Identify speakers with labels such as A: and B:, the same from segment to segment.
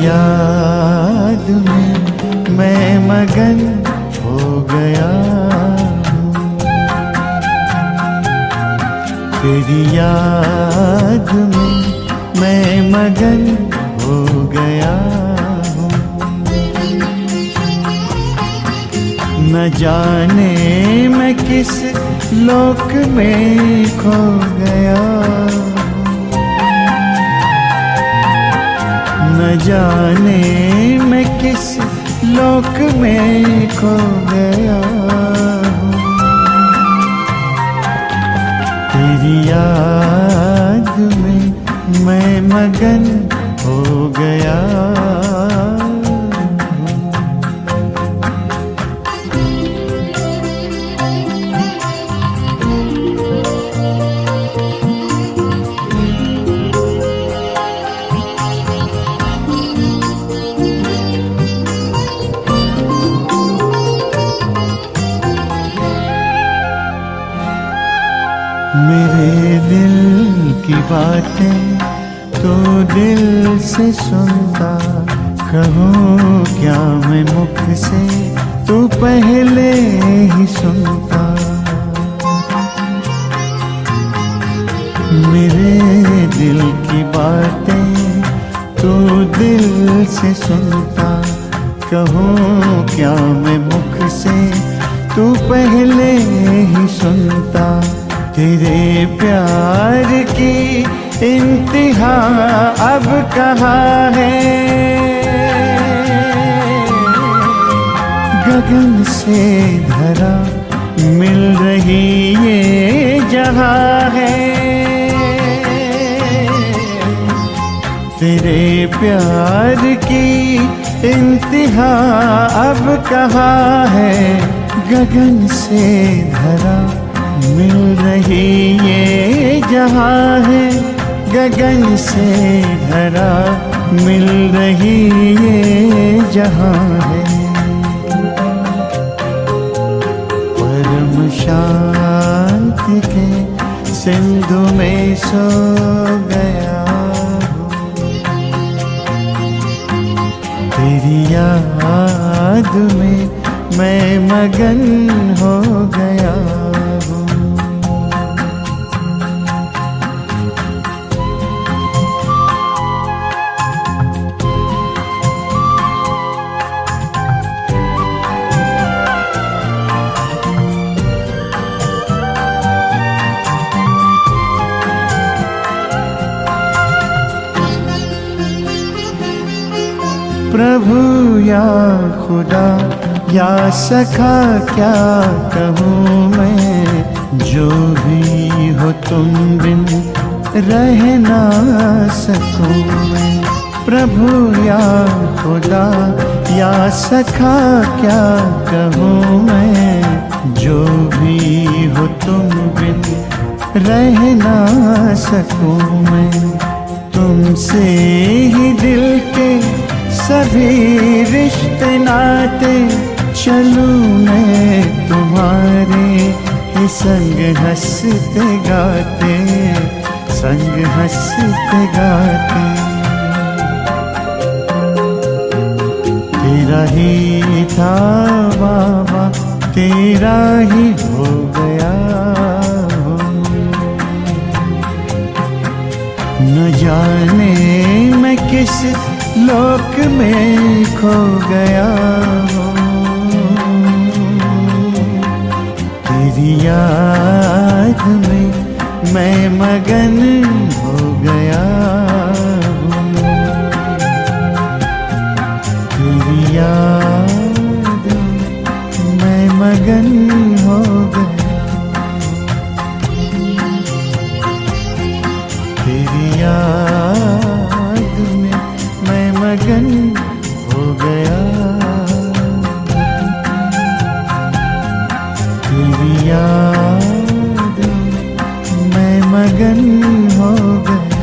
A: याद में मैं मगन हो गया हूँ, तेरी याद में मैं मगन हो गया हूँ। न जाने मैं किस लोक में खो गया, न जाने मैं किस लोक में खो गया हूँ। तेरी याद में मैं मगन हो गया। मेरे दिल की बातें तो दिल से सुनता, कहूँ क्या मैं मुख से तू पहले ही सुनता। मेरे दिल की बातें तो दिल से सुनता, कहूँ क्या मैं मुख से तू पहले ही सुनता। तेरे प्यार की इंतहा अब कहाँ है, गगन से धरा मिल रही ये जहाँ है। तेरे प्यार की इंतहा अब कहाँ है, गगन से धरा मिल रही ये जहाँ है, गगन से धरा मिल रही ये जहाँ है। परम शांति के सिंधु में सो गया हूँ, तेरी याद में मैं मगन हो गया। प्रभु या खुदा या सखा क्या कहूँ मैं, जो भी हो तुम बिन रह ना सकूँ मैं। प्रभु या खुदा या सखा क्या कहूँ मैं, जो भी हो तुम बिन रह ना सकूँ मैं। तुमसे ही दिल के सभी रिश्ते नाते चलूं मैं तुम्हारे ही संग हंसते गाते, संग हंसते गाते। तेरा ही था बाबा, तेरा ही हो गया हूँ। न जाने मैं किस लोक में खो गया हूँ, तेरी याद में मैं मगन हो गया हूँ, तेरी याद में मैं मगन हो गया, तेरी याद में मैं मगन हो गया, तेरी याद में मैं मगन हो गया।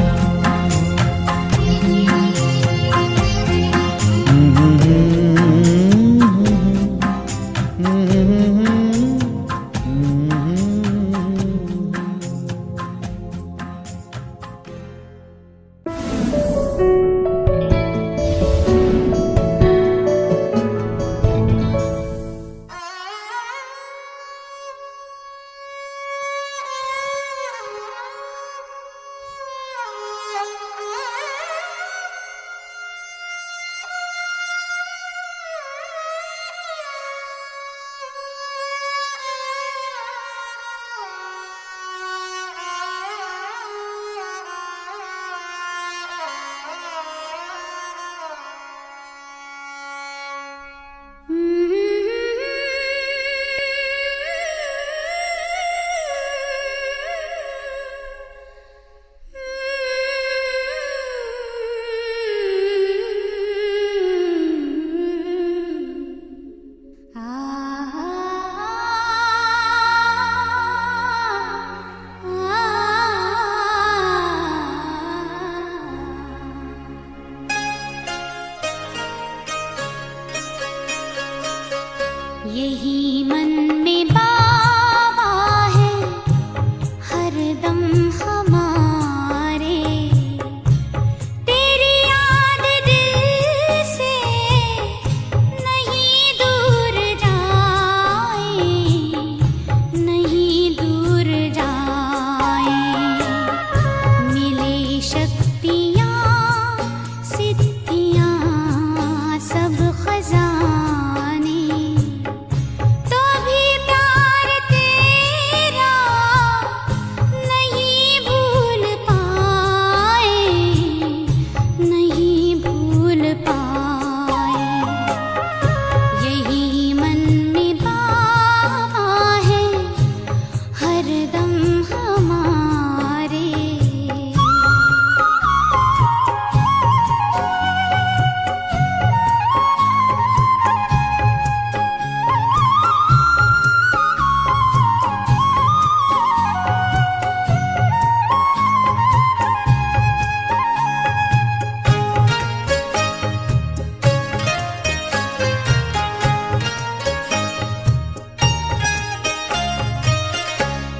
B: यही मन में बाबा है हरदम हमारे। तेरी याद दिल से नहीं दूर जाए, नहीं दूर जाए। मिले शक्तियाँ सिद्धियाँ सब खजाने, तो भी प्यार तेरा नहीं भूल पाए, नहीं भूल पाए। यही मन में बाबा है हरदम हमारे।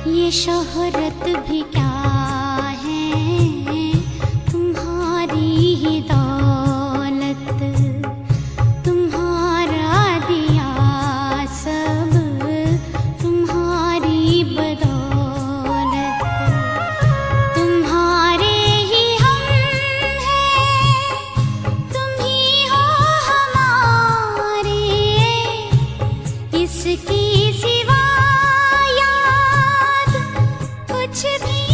B: ये शोहरत भी क्या है, तुम्हारी ही दौलत, तुम्हारा दिया सब, तुम्हारी बदौलत। तुम्हारे ही हम हैं, तुम ही हो हमारे। इसकी सिवा याद कुछ भी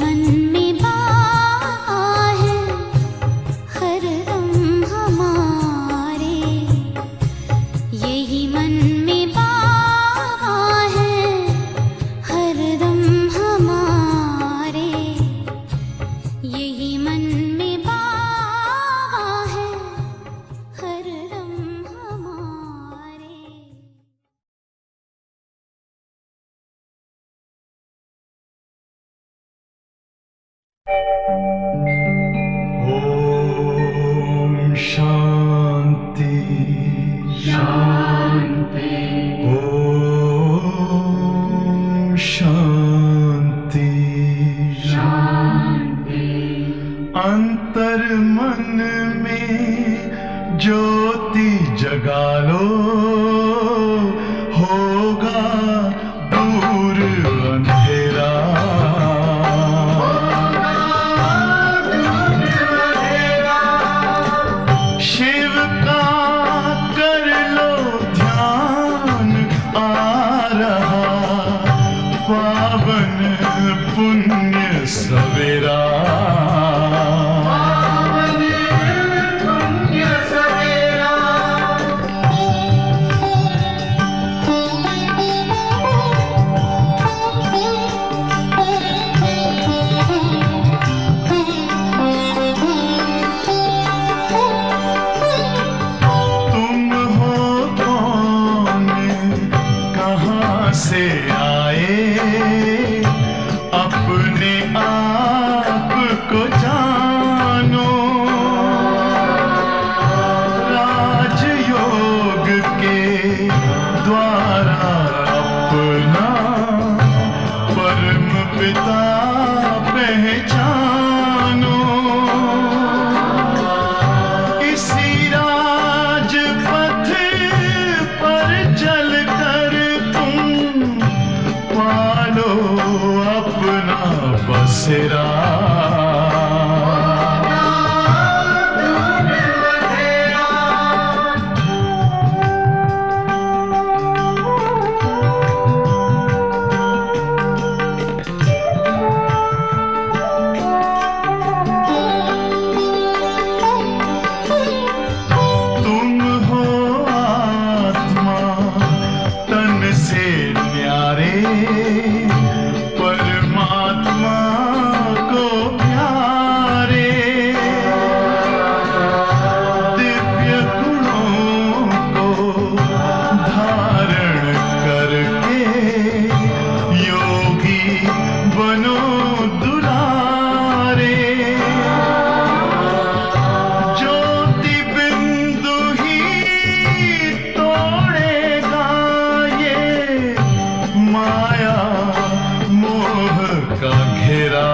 B: मन में बाबा है हरदम हमारे, यही मन में बाबा है हरदम हमारे, यही मन में बाबा है हरदम हमारे।
A: ओम शांति शांति, ओम शांति शांति। अंतर मन में ज्योति जगा लो, होगा दूर अंधेरा। शिव का कर लो ध्यान, आ रहा पावन पुण्य सवेरा। तुम हो कौन, कहाँ से आए, अपने आप को जानो। राजयोग के द्वारा अपना परम पिता पहचानो। इसी राजपथ पर चलकर तुम पालो अपना बसेरा। तुम हो आत्मा तन से न्यारे, परमात्मा को प्यारे। दिव्य गुणों को धारण करके योगी बनो दुलारे। ज्योति बिंदु ही तोड़ेगा ये माया मोह का घेरा।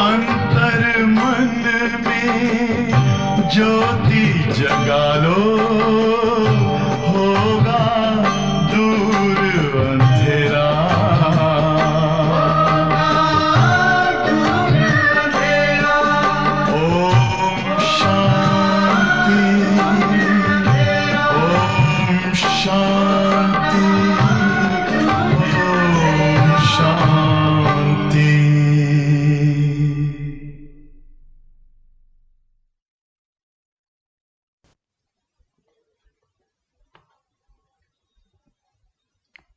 A: अंतर मन में ज्योति जगा लो, होगा दूर अंधेरा। ओम शांति, ओम शांति, ओम शांति।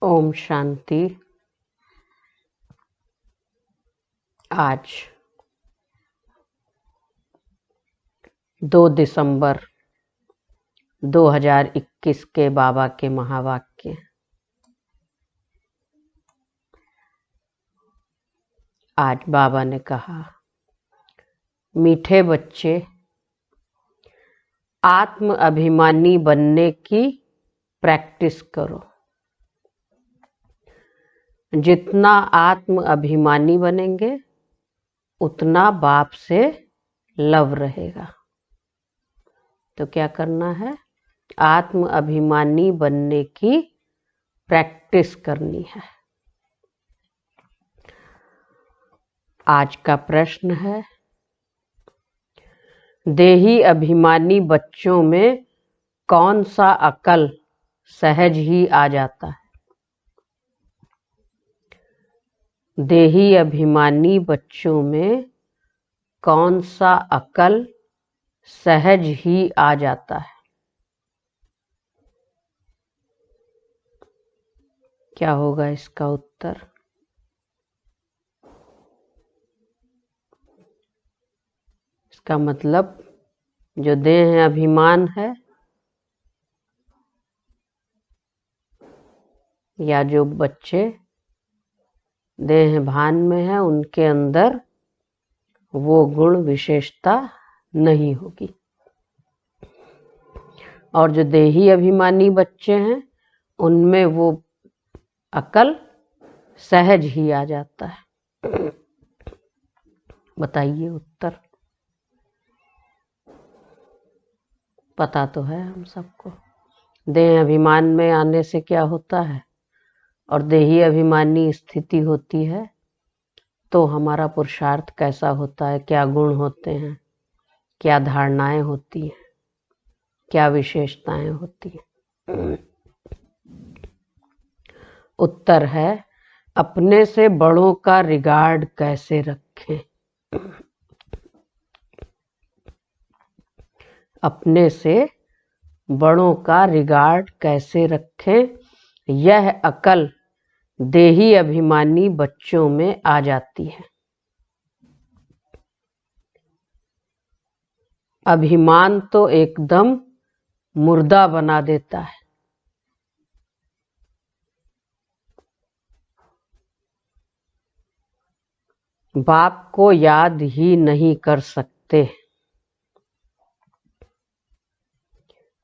C: ओम शांति। आज 2 दिसंबर 2021 के बाबा के महावाक्य। आज बाबा ने कहा, मीठे बच्चे, आत्म अभिमानी बनने की प्रैक्टिस करो। जितना आत्म अभिमानी बनेंगे उतना बाप से लव रहेगा। तो क्या करना है? आत्म अभिमानी बनने की प्रैक्टिस करनी है। आज का प्रश्न है, देही अभिमानी बच्चों में कौन सा अकल सहज ही आ जाता है। देही अभिमानी बच्चों में कौन सा अकल सहज ही आ जाता है? क्या होगा इसका उत्तर? इसका मतलब जो देह अभिमान है या जो बच्चे देह भान में है उनके अंदर वो गुण विशेषता नहीं होगी, और जो देही अभिमानी बच्चे हैं उनमें वो अकल सहज ही आ जाता है। बताइए उत्तर। पता तो है हम सबको देह अभिमान में आने से क्या होता है और देही अभिमानी स्थिति होती है तो हमारा पुरुषार्थ कैसा होता है, क्या गुण होते हैं, क्या धारणाएं होती हैं, क्या विशेषताएं होती हैं। उत्तर है अपने से बड़ों का रिगार्ड कैसे रखें। अपने से बड़ों का रिगार्ड कैसे रखें, यह अकल देही अभिमानी बच्चों में आ जाती है। अभिमान तो एकदम मुर्दा बना देता है। बाप को याद ही नहीं कर सकते।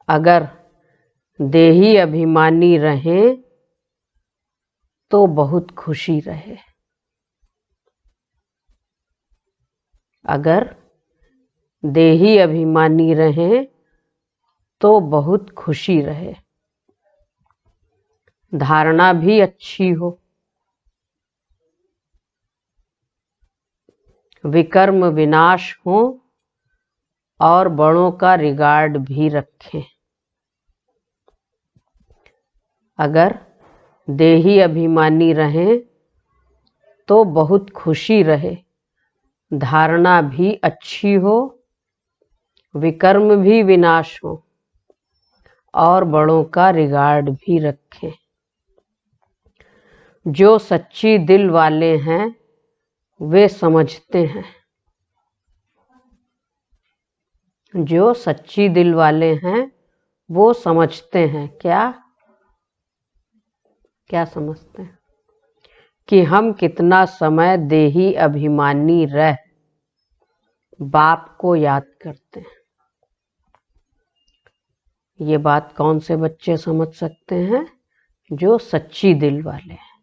C: अगर देही अभिमानी रहें तो बहुत खुशी रहे। अगर देही अभिमानी रहें तो बहुत खुशी रहे। धारणा भी अच्छी हो, विकर्म विनाश हो और बड़ों का रिगार्ड भी रखें। अगर देही अभिमानी रहें तो बहुत खुशी रहे, धारणा भी अच्छी हो, विकर्म भी विनाश हो और बड़ों का रिगार्ड भी रखें। जो सच्ची दिल वाले हैं वे समझते हैं। जो सच्ची दिल वाले हैं वो समझते हैं। क्या समझते हैं? कि हम कितना समय देही अभिमानी रह बाप को याद करते हैं। ये बात कौन से बच्चे समझ सकते हैं? जो सच्ची दिल वाले हैं,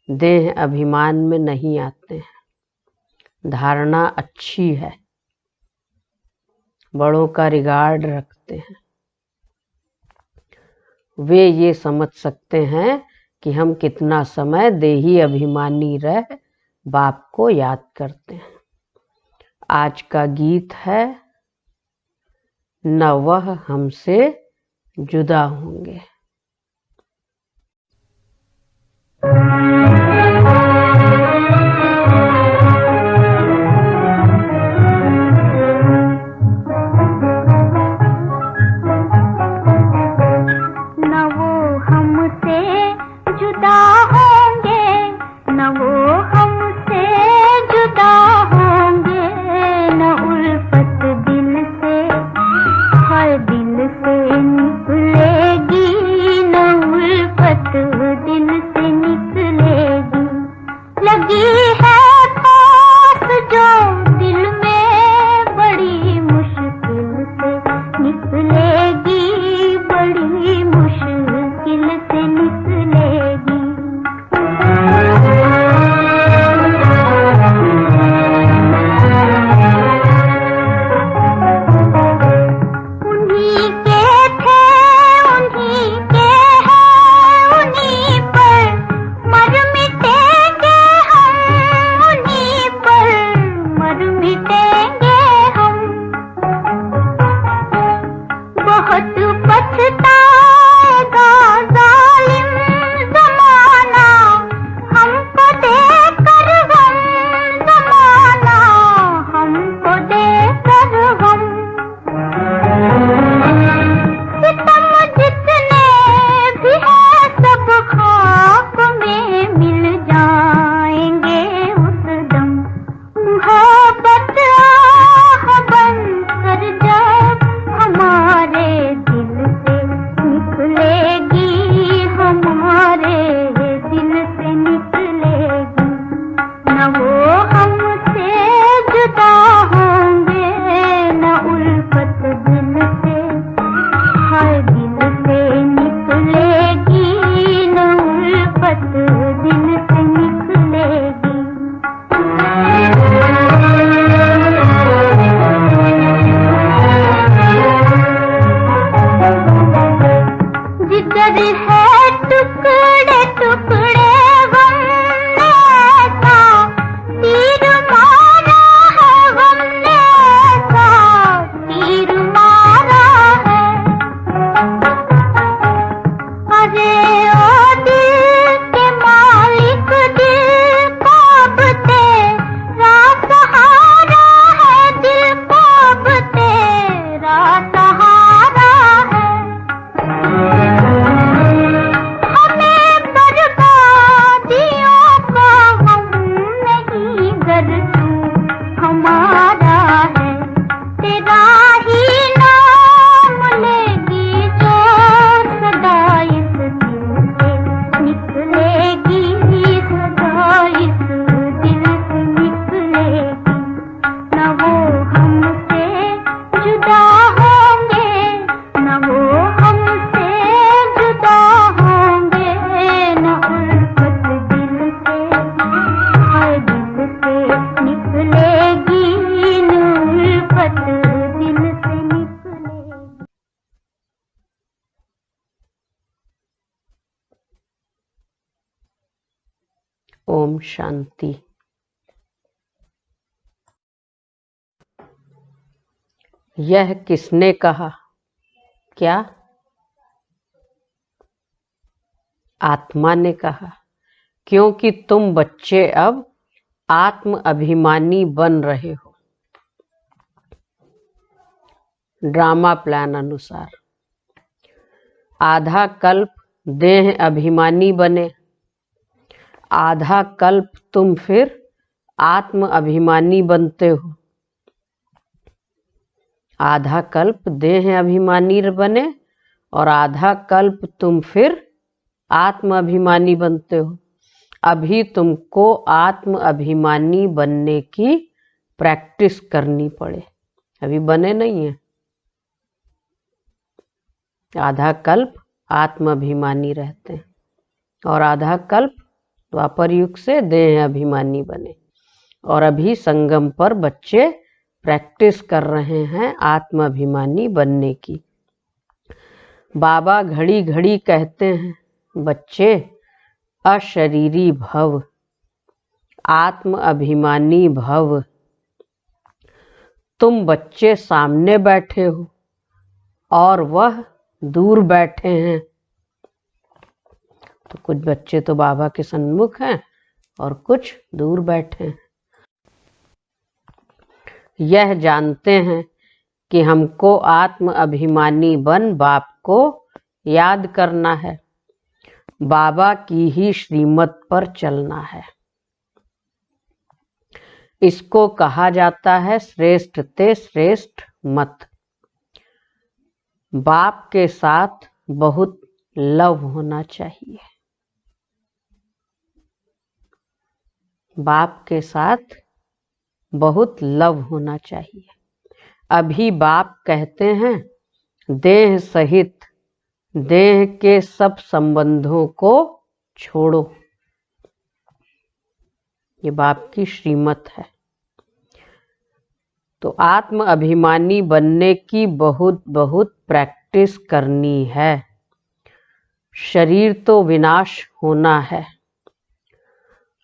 C: देह अभिमान में नहीं आते हैं, धारणा अच्छी है, बड़ों का रिगार्ड रखते हैं। वे ये समझ सकते हैं कि हम कितना समय देही अभिमानी रह बाप को याद करते हैं। आज का गीत है न वह हमसे जुदा होंगे। ओम शांति। यह किसने कहा? क्या? आत्मा ने कहा, क्योंकि तुम बच्चे अब आत्म अभिमानी बन रहे हो। ड्रामा प्लान अनुसार आधा कल्प देह अभिमानी बने, आधा कल्प तुम फिर आत्म अभिमानी बनते हो। आधा कल्प देह अभिमानी बने और आधा कल्प तुम फिर आत्म अभिमानी बनते हो। अभी तुमको आत्म अभिमानी बनने की प्रैक्टिस करनी पड़े, अभी बने नहीं है। आधा कल्प आत्म अभिमानी रहते हैं और आधा कल्प द्वापर युग से देह अभिमानी बने। और अभी संगम पर बच्चे प्रैक्टिस कर रहे हैं आत्म अभिमानी बनने की। बाबा घड़ी घड़ी कहते हैं, बच्चे अशरीरी भव, आत्म अभिमानी भव। तुम बच्चे सामने बैठे हो और वह दूर बैठे हैं। तो कुछ बच्चे तो बाबा के सन्मुख हैं और कुछ दूर बैठे हैं। यह जानते हैं कि हमको आत्म अभिमानी बन बाप को याद करना है, बाबा की ही श्रीमत पर चलना है। इसको कहा जाता है श्रेष्ठ ते श्रेष्ठ मत। बाप के साथ बहुत लव होना चाहिए, बाप के साथ बहुत लव होना चाहिए। अभी बाप कहते हैं देह सहित देह के सब संबंधों को छोड़ो। ये बाप की श्रीमत है। तो आत्म अभिमानी बनने की बहुत बहुत प्रैक्टिस करनी है। शरीर तो विनाश होना है,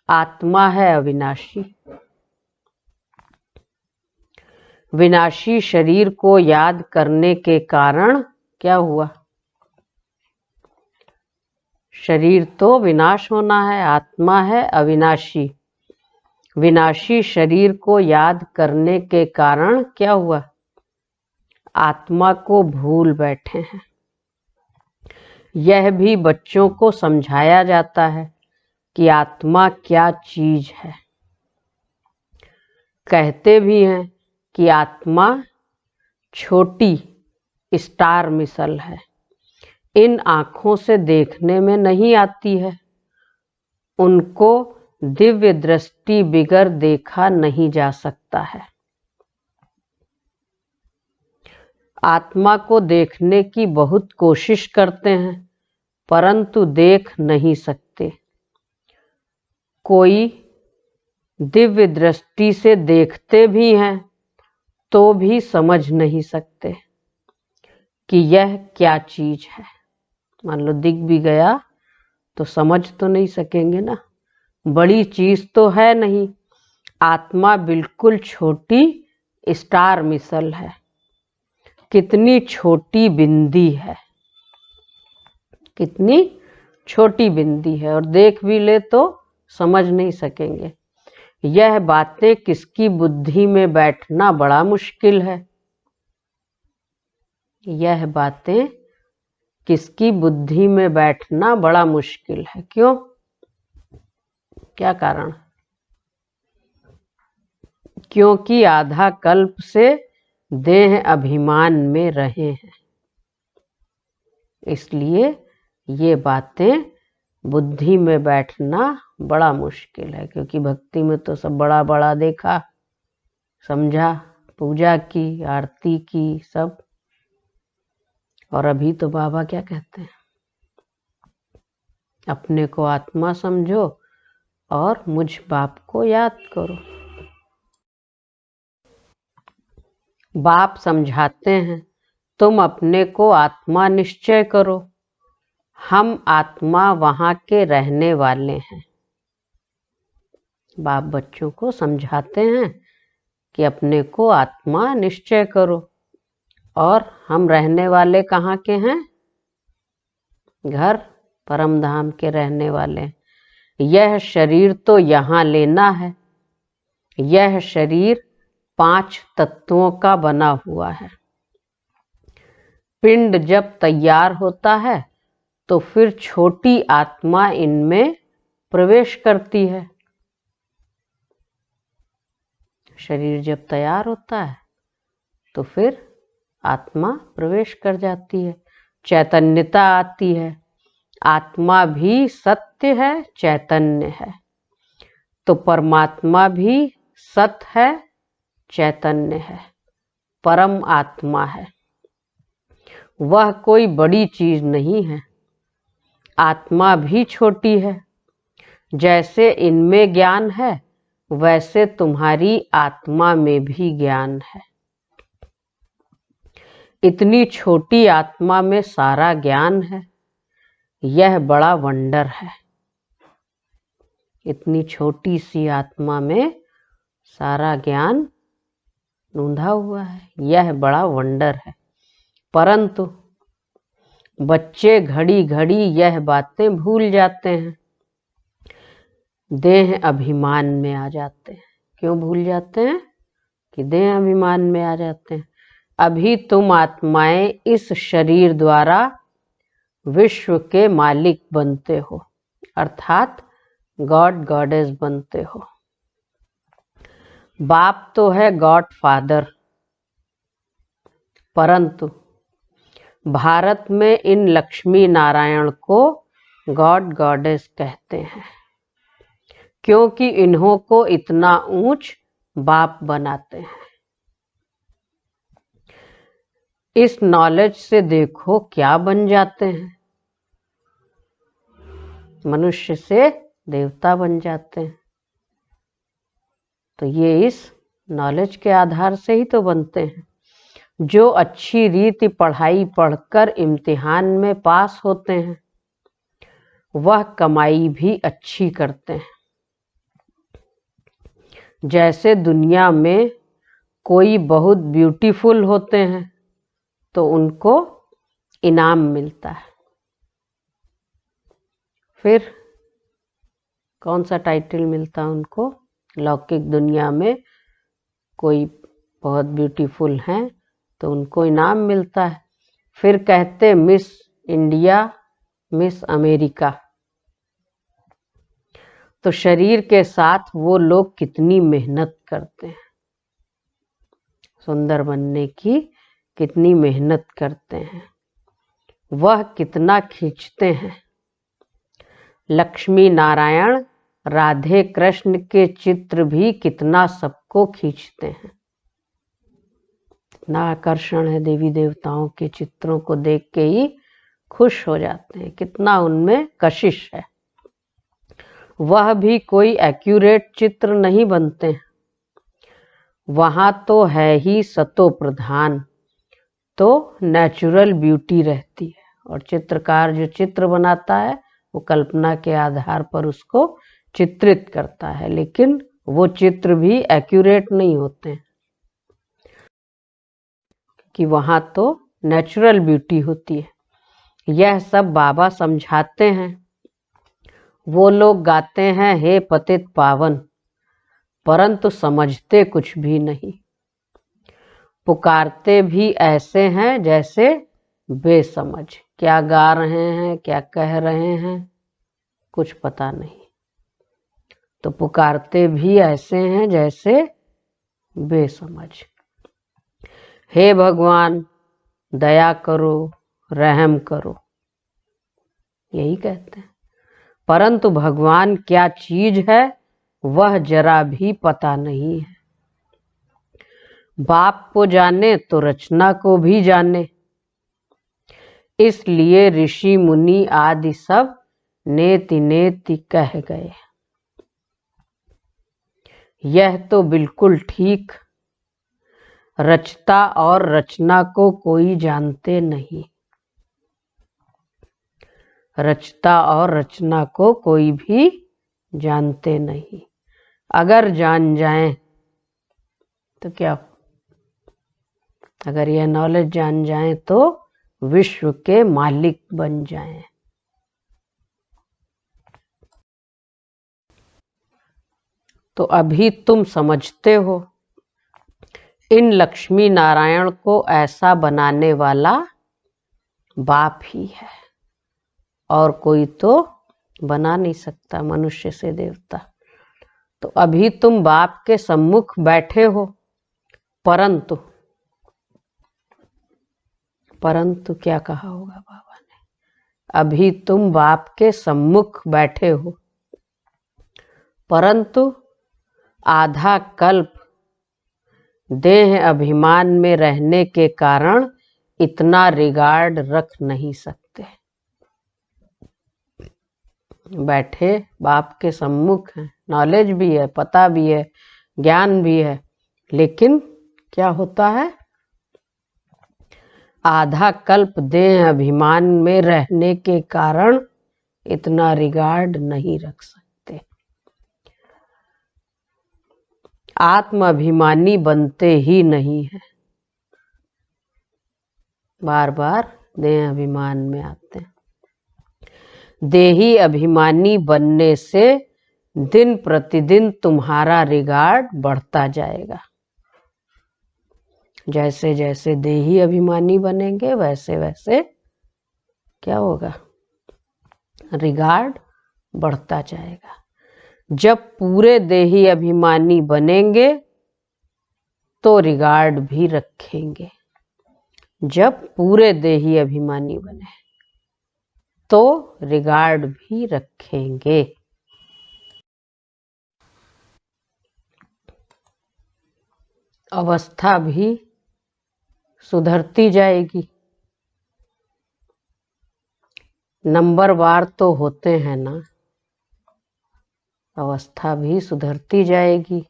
C: आत्मा है अविनाशी। विनाशी शरीर को याद करने के कारण क्या हुआ? शरीर तो विनाश होना है, आत्मा है अविनाशी। विनाशी शरीर को याद करने के कारण क्या हुआ? आत्मा को भूल बैठे हैं। यह भी बच्चों को समझाया जाता है कि आत्मा क्या चीज है। कहते भी हैं कि आत्मा छोटी स्टार मिसल है, इन आँखों से देखने में नहीं आती है। उनको दिव्य दृष्टि बिगर देखा नहीं जा सकता है। आत्मा को देखने की बहुत कोशिश करते हैं परंतु देख नहीं सकते। कोई दिव्य दृष्टि से देखते भी हैं तो भी समझ नहीं सकते कि यह क्या चीज है। मान लो दिख भी गया तो समझ तो नहीं सकेंगे ना, बड़ी चीज तो है नहीं। आत्मा बिल्कुल छोटी स्टार मिसल है, कितनी छोटी बिंदी है, कितनी छोटी बिंदी है, और देख भी ले तो समझ नहीं सकेंगे। यह बातें किसकी बुद्धि में बैठना बड़ा मुश्किल है। यह बातें किसकी बुद्धि में बैठना बड़ा मुश्किल है। क्यों? क्या कारण? क्योंकि आधा कल्प से देह अभिमान में रहे हैं, इसलिए ये बातें बुद्धि में बैठना बड़ा मुश्किल है। क्योंकि भक्ति में तो सब बड़ा बड़ा देखा, समझा, पूजा की, आरती की, सब। और अभी तो बाबा क्या कहते हैं? अपने को आत्मा समझो और मुझ बाप को याद करो। बाप समझाते हैं तुम अपने को आत्मा निश्चय करो, हम आत्मा वहां के रहने वाले हैं। बाप बच्चों को समझाते हैं कि अपने को आत्मा निश्चय करो। और हम रहने वाले कहाँ के हैं? घर परम धाम के रहने वाले हैं। यह शरीर तो यहाँ लेना है। यह शरीर 5 तत्वों का बना हुआ है। पिंड जब तैयार होता है तो फिर छोटी आत्मा इनमें प्रवेश करती है। शरीर जब तैयार होता है तो फिर आत्मा प्रवेश कर जाती है, चैतन्यता आती है। आत्मा भी सत्य है, चैतन्य है, तो परमात्मा भी सत है, चैतन्य है, परम आत्मा है। वह कोई बड़ी चीज नहीं है। आत्मा भी छोटी है। जैसे इनमें ज्ञान है वैसे तुम्हारी आत्मा में भी ज्ञान है। इतनी छोटी आत्मा में सारा ज्ञान है। यह बड़ा वंडर है। इतनी छोटी सी आत्मा में सारा ज्ञान नूंधा हुआ है। यह बड़ा वंडर है। परंतु बच्चे घड़ी घड़ी यह बातें भूल जाते हैं। देह अभिमान में आ जाते हैं। क्यों भूल जाते हैं? कि देह अभिमान में आ जाते हैं। अभी तुम आत्माएं इस शरीर द्वारा विश्व के मालिक बनते हो, अर्थात गॉड गॉडेस बनते हो। बाप तो है गॉड फादर, परंतु भारत में इन लक्ष्मी नारायण को गॉड गॉडेस कहते हैं, क्योंकि इन्हों को इतना ऊंच बाप बनाते हैं। इस नॉलेज से देखो क्या बन जाते हैं। मनुष्य से देवता बन जाते हैं। तो ये इस नॉलेज के आधार से ही तो बनते हैं। जो अच्छी रीति पढ़ाई पढ़कर इम्तिहान में पास होते हैं वह कमाई भी अच्छी करते हैं। जैसे दुनिया में कोई बहुत ब्यूटीफुल होते हैं तो उनको इनाम मिलता है। फिर कौन सा टाइटल मिलता है उनको? लौकिक दुनिया में कोई बहुत ब्यूटीफुल हैं तो उनको इनाम मिलता है। फिर कहते मिस इंडिया, मिस अमेरिका। तो शरीर के साथ वो लोग कितनी मेहनत करते हैं। सुंदर बनने की कितनी मेहनत करते हैं। वह कितना खींचते हैं। लक्ष्मी नारायण राधे कृष्ण के चित्र भी कितना सबको खींचते हैं। कितना आकर्षण है। देवी देवताओं के चित्रों को देख के ही खुश हो जाते हैं। कितना उनमें कशिश है। वह भी कोई एक्यूरेट चित्र नहीं बनते हैं। वहां तो है ही सतो प्रधान, तो नेचुरल ब्यूटी रहती है। और चित्रकार जो चित्र बनाता है वो कल्पना के आधार पर उसको चित्रित करता है, लेकिन वो चित्र भी एक्यूरेट नहीं होते हैं, कि वहां तो नेचुरल ब्यूटी होती है। यह सब बाबा समझाते हैं। वो लोग गाते हैं हे पतित पावन, परंतु समझते कुछ भी नहीं। पुकारते भी ऐसे हैं जैसे बेसमझ। क्या गा रहे हैं, क्या कह रहे हैं, कुछ पता नहीं। तो पुकारते भी ऐसे हैं जैसे बेसमझ। हे भगवान दया करो, रहम करो, यही कहते हैं। परंतु भगवान क्या चीज है वह जरा भी पता नहीं है। बाप को जाने तो रचना को भी जाने। इसलिए ऋषि मुनि आदि सब नेति नेति कह गए। यह तो बिल्कुल ठीक। रचता और रचना को कोई जानते नहीं। रचता और रचना को कोई भी जानते नहीं। अगर जान जाएं तो क्या, अगर यह नॉलेज जान जाएं तो विश्व के मालिक बन जाएं। तो अभी तुम समझते हो इन लक्ष्मी नारायण को ऐसा बनाने वाला बाप ही है, और कोई तो बना नहीं सकता मनुष्य से देवता। तो अभी तुम बाप के सम्मुख बैठे हो, परंतु क्या कहा होगा बाबा ने, अभी तुम बाप के सम्मुख बैठे हो, परंतु आधा कल्प देह अभिमान में रहने के कारण इतना रिगार्ड रख नहीं सकते। बैठे बाप के सम्मुख हैं, नॉलेज भी है, पता भी है, ज्ञान भी है, लेकिन क्या होता है, आधा कल्प देह अभिमान में रहने के कारण इतना रिगार्ड नहीं रख सकते। आत्म अभिमानी बनते ही नहीं है, बार बार देह अभिमान में आते हैं। देही अभिमानी बनने से दिन प्रतिदिन तुम्हारा रिगार्ड बढ़ता जाएगा। जैसे जैसे देही अभिमानी बनेंगे वैसे वैसे क्या होगा, रिगार्ड बढ़ता जाएगा। जब पूरे देही अभिमानी बनेंगे तो रिगार्ड भी रखेंगे। जब पूरे देही अभिमानी बने तो रिगार्ड भी रखेंगे। अवस्था भी सुधरती जाएगी। नंबरवार तो होते हैं ना, अवस्था भी सुधरती जाएगी।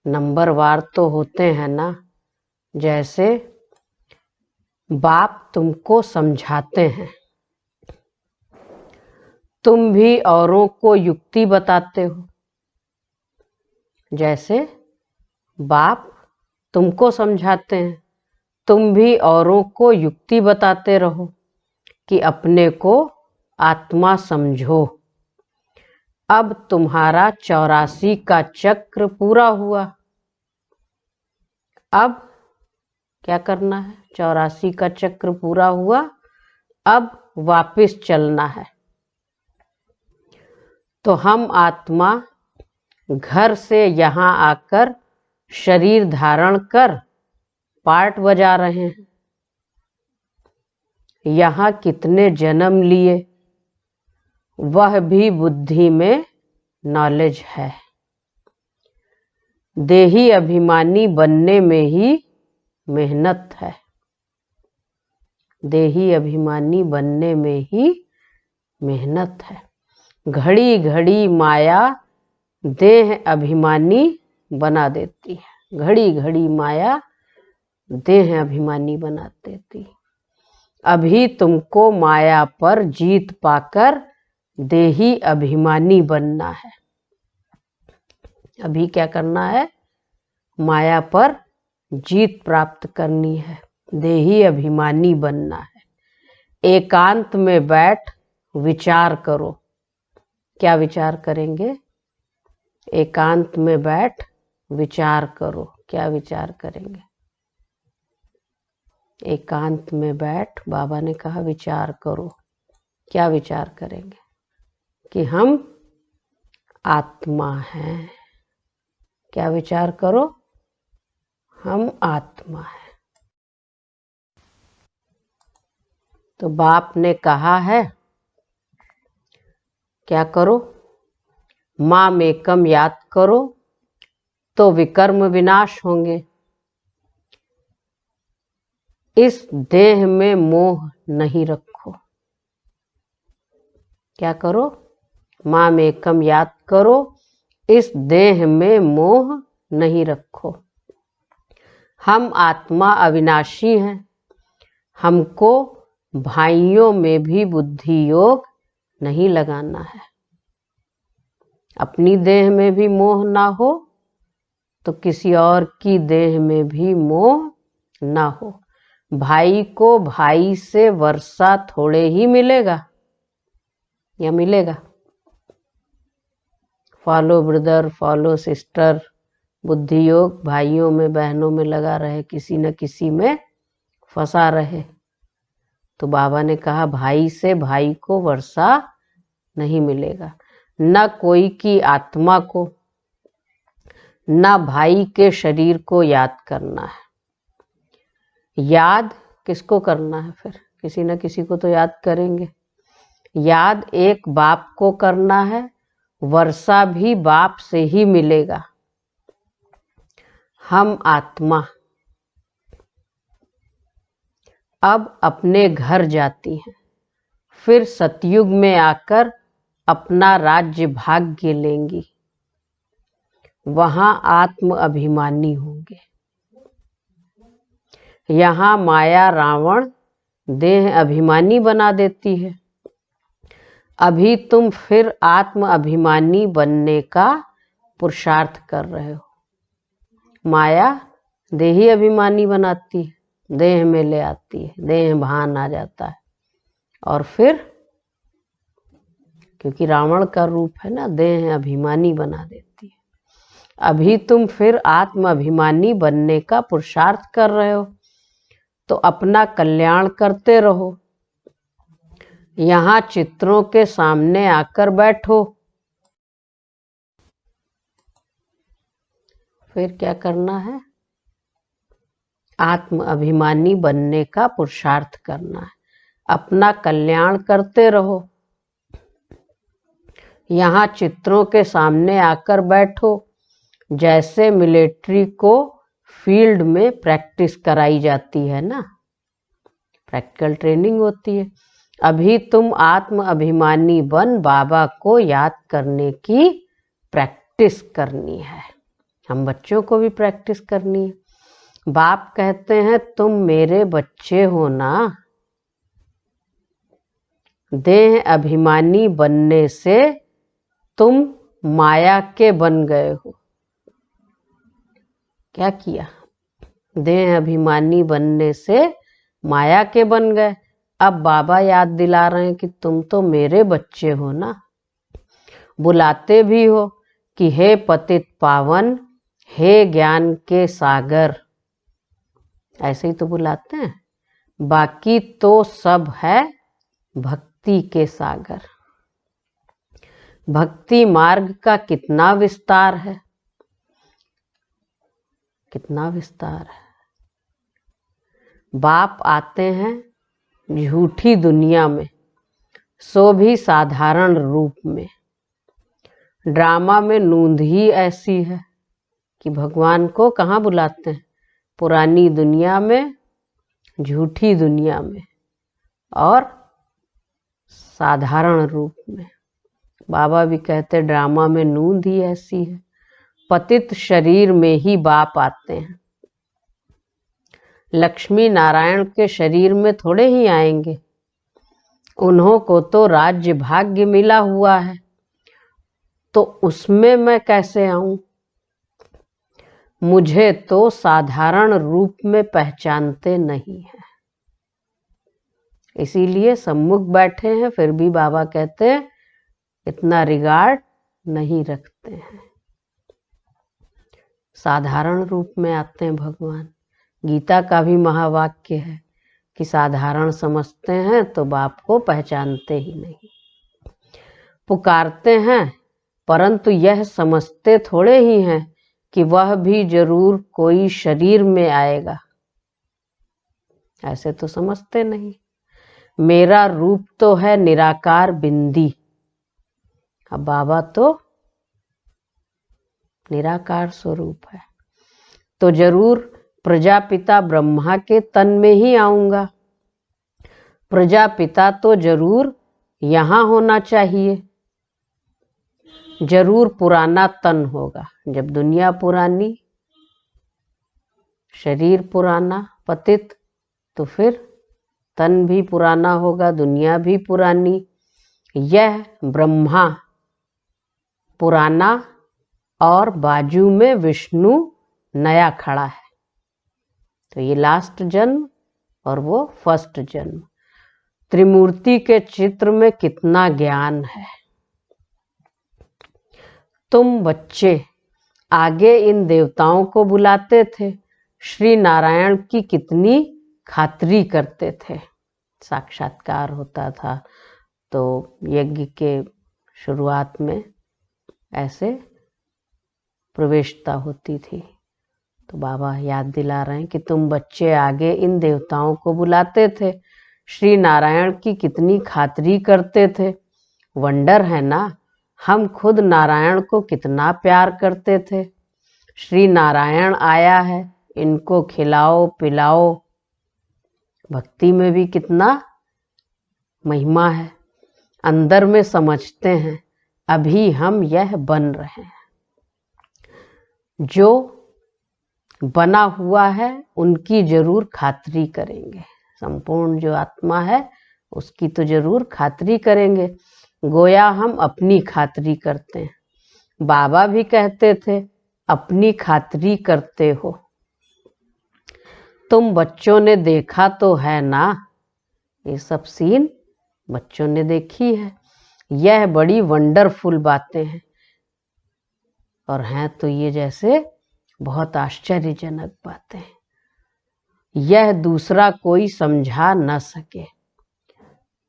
C: नंबरवार तो होते हैं ना, जैसे बाप तुमको समझाते हैं, तुम भी औरों को युक्ति बताते हो। जैसे बाप तुमको समझाते हैं, तुम भी औरों को युक्ति बताते रहो कि अपने को आत्मा समझो। अब तुम्हारा 84 का चक्र पूरा हुआ। अब क्या करना है, 84 का चक्र पूरा हुआ, अब वापस चलना है। तो हम आत्मा घर से यहाँ आकर शरीर धारण कर पार्ट बजा रहे हैं। यहाँ कितने जन्म लिए वह भी बुद्धि में नॉलेज है। देही अभिमानी बनने में ही मेहनत है। देही अभिमानी बनने में ही मेहनत है। घड़ी घड़ी माया देह अभिमानी बना देती है। घड़ी घड़ी माया देह अभिमानी बना देती। अभी तुमको माया पर जीत पाकर देही अभिमानी बनना है। अभी क्या करना है, माया पर जीत प्राप्त करनी है, देही अभिमानी बनना है। एकांत में बैठ विचार करो। क्या विचार करेंगे, एकांत में बैठ विचार करो। क्या विचार करेंगे, एकांत में बैठ, बाबा ने कहा विचार करो। क्या विचार करेंगे कि हम आत्मा हैं। क्या विचार करो, हम आत्मा हैं। तो बाप ने कहा है क्या करो, माम एकम याद करो तो विकर्म विनाश होंगे। इस देह में मोह नहीं रखो। क्या करो, माम एकम याद करो, इस देह में मोह नहीं रखो। हम आत्मा अविनाशी हैं। हमको भाइयों में भी बुद्धि योग नहीं लगाना है। अपनी देह में भी मोह ना हो तो किसी और की देह में भी मोह ना हो। भाई को भाई से वर्षा थोड़े ही मिलेगा या मिलेगा। फॉलो ब्रदर, फॉलो सिस्टर, बुद्धि योग भाइयों में बहनों में लगा रहे, किसी न किसी में फंसा रहे। तो बाबा ने कहा भाई से भाई को वर्षा नहीं मिलेगा, न कोई की आत्मा को, न भाई के शरीर को याद करना है। याद किसको करना है फिर? किसी न किसी को तो याद करेंगे। याद एक बाप को करना है, वर्षा भी बाप से ही मिलेगा। हम आत्मा अब अपने घर जाती हैं, फिर सतयुग में आकर अपना राज्य भाग्य लेंगी। वहां आत्म अभिमानी होंगे। यहाँ माया रावण देह अभिमानी बना देती है। अभी तुम फिर आत्म अभिमानी बनने का पुरुषार्थ कर रहे हो। माया देही अभिमानी बनाती है, देह में ले आती है, देह भान आ जाता है। और फिर क्योंकि रावण का रूप है ना, देह अभिमानी बना देती है। अभी तुम फिर आत्म अभिमानी बनने का पुरुषार्थ कर रहे हो, तो अपना कल्याण करते रहो। यहाँ चित्रों के सामने आकर बैठो। फिर क्या करना है? आत्म अभिमानी बनने का पुरुषार्थ करना है, अपना कल्याण करते रहो। यहाँ चित्रों के सामने आकर बैठो। जैसे मिलिट्री को फील्ड में प्रैक्टिस कराई जाती है ना, प्रैक्टिकल ट्रेनिंग होती है। अभी तुम आत्म अभिमानी बन बाबा को याद करने की प्रैक्टिस करनी है। हम बच्चों को भी प्रैक्टिस करनी है। बाप कहते हैं तुम मेरे बच्चे हो ना। देह अभिमानी बनने से तुम माया के बन गए हो। क्या किया? देह अभिमानी बनने से माया के बन गए। अब बाबा याद दिला रहे हैं कि तुम तो मेरे बच्चे हो ना। बुलाते भी हो कि हे पतित पावन, हे ज्ञान के सागर, ऐसे ही तो बुलाते हैं। बाकी तो सब है भक्ति के सागर। भक्ति मार्ग का कितना विस्तार है, कितना विस्तार है। बाप आते हैं झूठी दुनिया में, सो भी साधारण रूप में। ड्रामा में नूंद ही ऐसी है कि भगवान को कहाँ बुलाते हैं? पुरानी दुनिया में, झूठी दुनिया में और साधारण रूप में। बाबा भी कहते ड्रामा में नूंद ही ऐसी है। पतित शरीर में ही बाप आते हैं। लक्ष्मी नारायण के शरीर में थोड़े ही आएंगे। उन्हों को तो राज्य भाग्य मिला हुआ है, तो उसमें मैं कैसे आऊं? मुझे तो साधारण रूप में पहचानते नहीं है, इसीलिए सम्मुख बैठे हैं, फिर भी बाबा कहते हैं इतना रिगार्ड नहीं रखते हैं। साधारण रूप में आते हैं भगवान। गीता का भी महावाक्य है कि साधारण समझते हैं तो बाप को पहचानते ही नहीं। पुकारते हैं परंतु यह समझते थोड़े ही हैं कि वह भी जरूर कोई शरीर में आएगा। ऐसे तो समझते नहीं। मेरा रूप तो है निराकार बिंदी। अब बाबा तो निराकार स्वरूप है, तो जरूर प्रजापिता ब्रह्मा के तन में ही आऊंगा। प्रजापिता तो जरूर यहाँ होना चाहिए। जरूर पुराना तन होगा। जब दुनिया पुरानी, शरीर पुराना, पतित, तो फिर तन भी पुराना होगा, दुनिया भी पुरानी। यह ब्रह्मा पुराना और बाजू में विष्णु नया खड़ा है। तो ये लास्ट जन्म और वो फर्स्ट जन्म। त्रिमूर्ति के चित्र में कितना ज्ञान है। तुम बच्चे आगे इन देवताओं को बुलाते थे, श्री नारायण की कितनी खातिरी करते थे। साक्षात्कार होता था तो यज्ञ के शुरुआत में ऐसे प्रवेशता होती थी। तो बाबा याद दिला रहे हैं कि तुम बच्चे आगे इन देवताओं को बुलाते थे, श्री नारायण की कितनी खातिरी करते थे। वंडर है ना, हम खुद नारायण को कितना प्यार करते थे। श्री नारायण आया है, इनको खिलाओ पिलाओ। भक्ति में भी कितना महिमा है। अंदर में समझते हैं अभी हम यह बन रहे हैं। जो बना हुआ है उनकी जरूर खातिरी करेंगे। संपूर्ण जो आत्मा है उसकी तो जरूर खातिरी करेंगे। गोया हम अपनी खातिरी करते हैं। बाबा भी कहते थे अपनी खातिरी करते हो। तुम बच्चों ने देखा तो है ना, ये सब सीन बच्चों ने देखी है। यह बड़ी वंडरफुल बातें हैं और हैं तो ये जैसे बहुत आश्चर्यजनक बातें हैं। यह दूसरा कोई समझा न सके,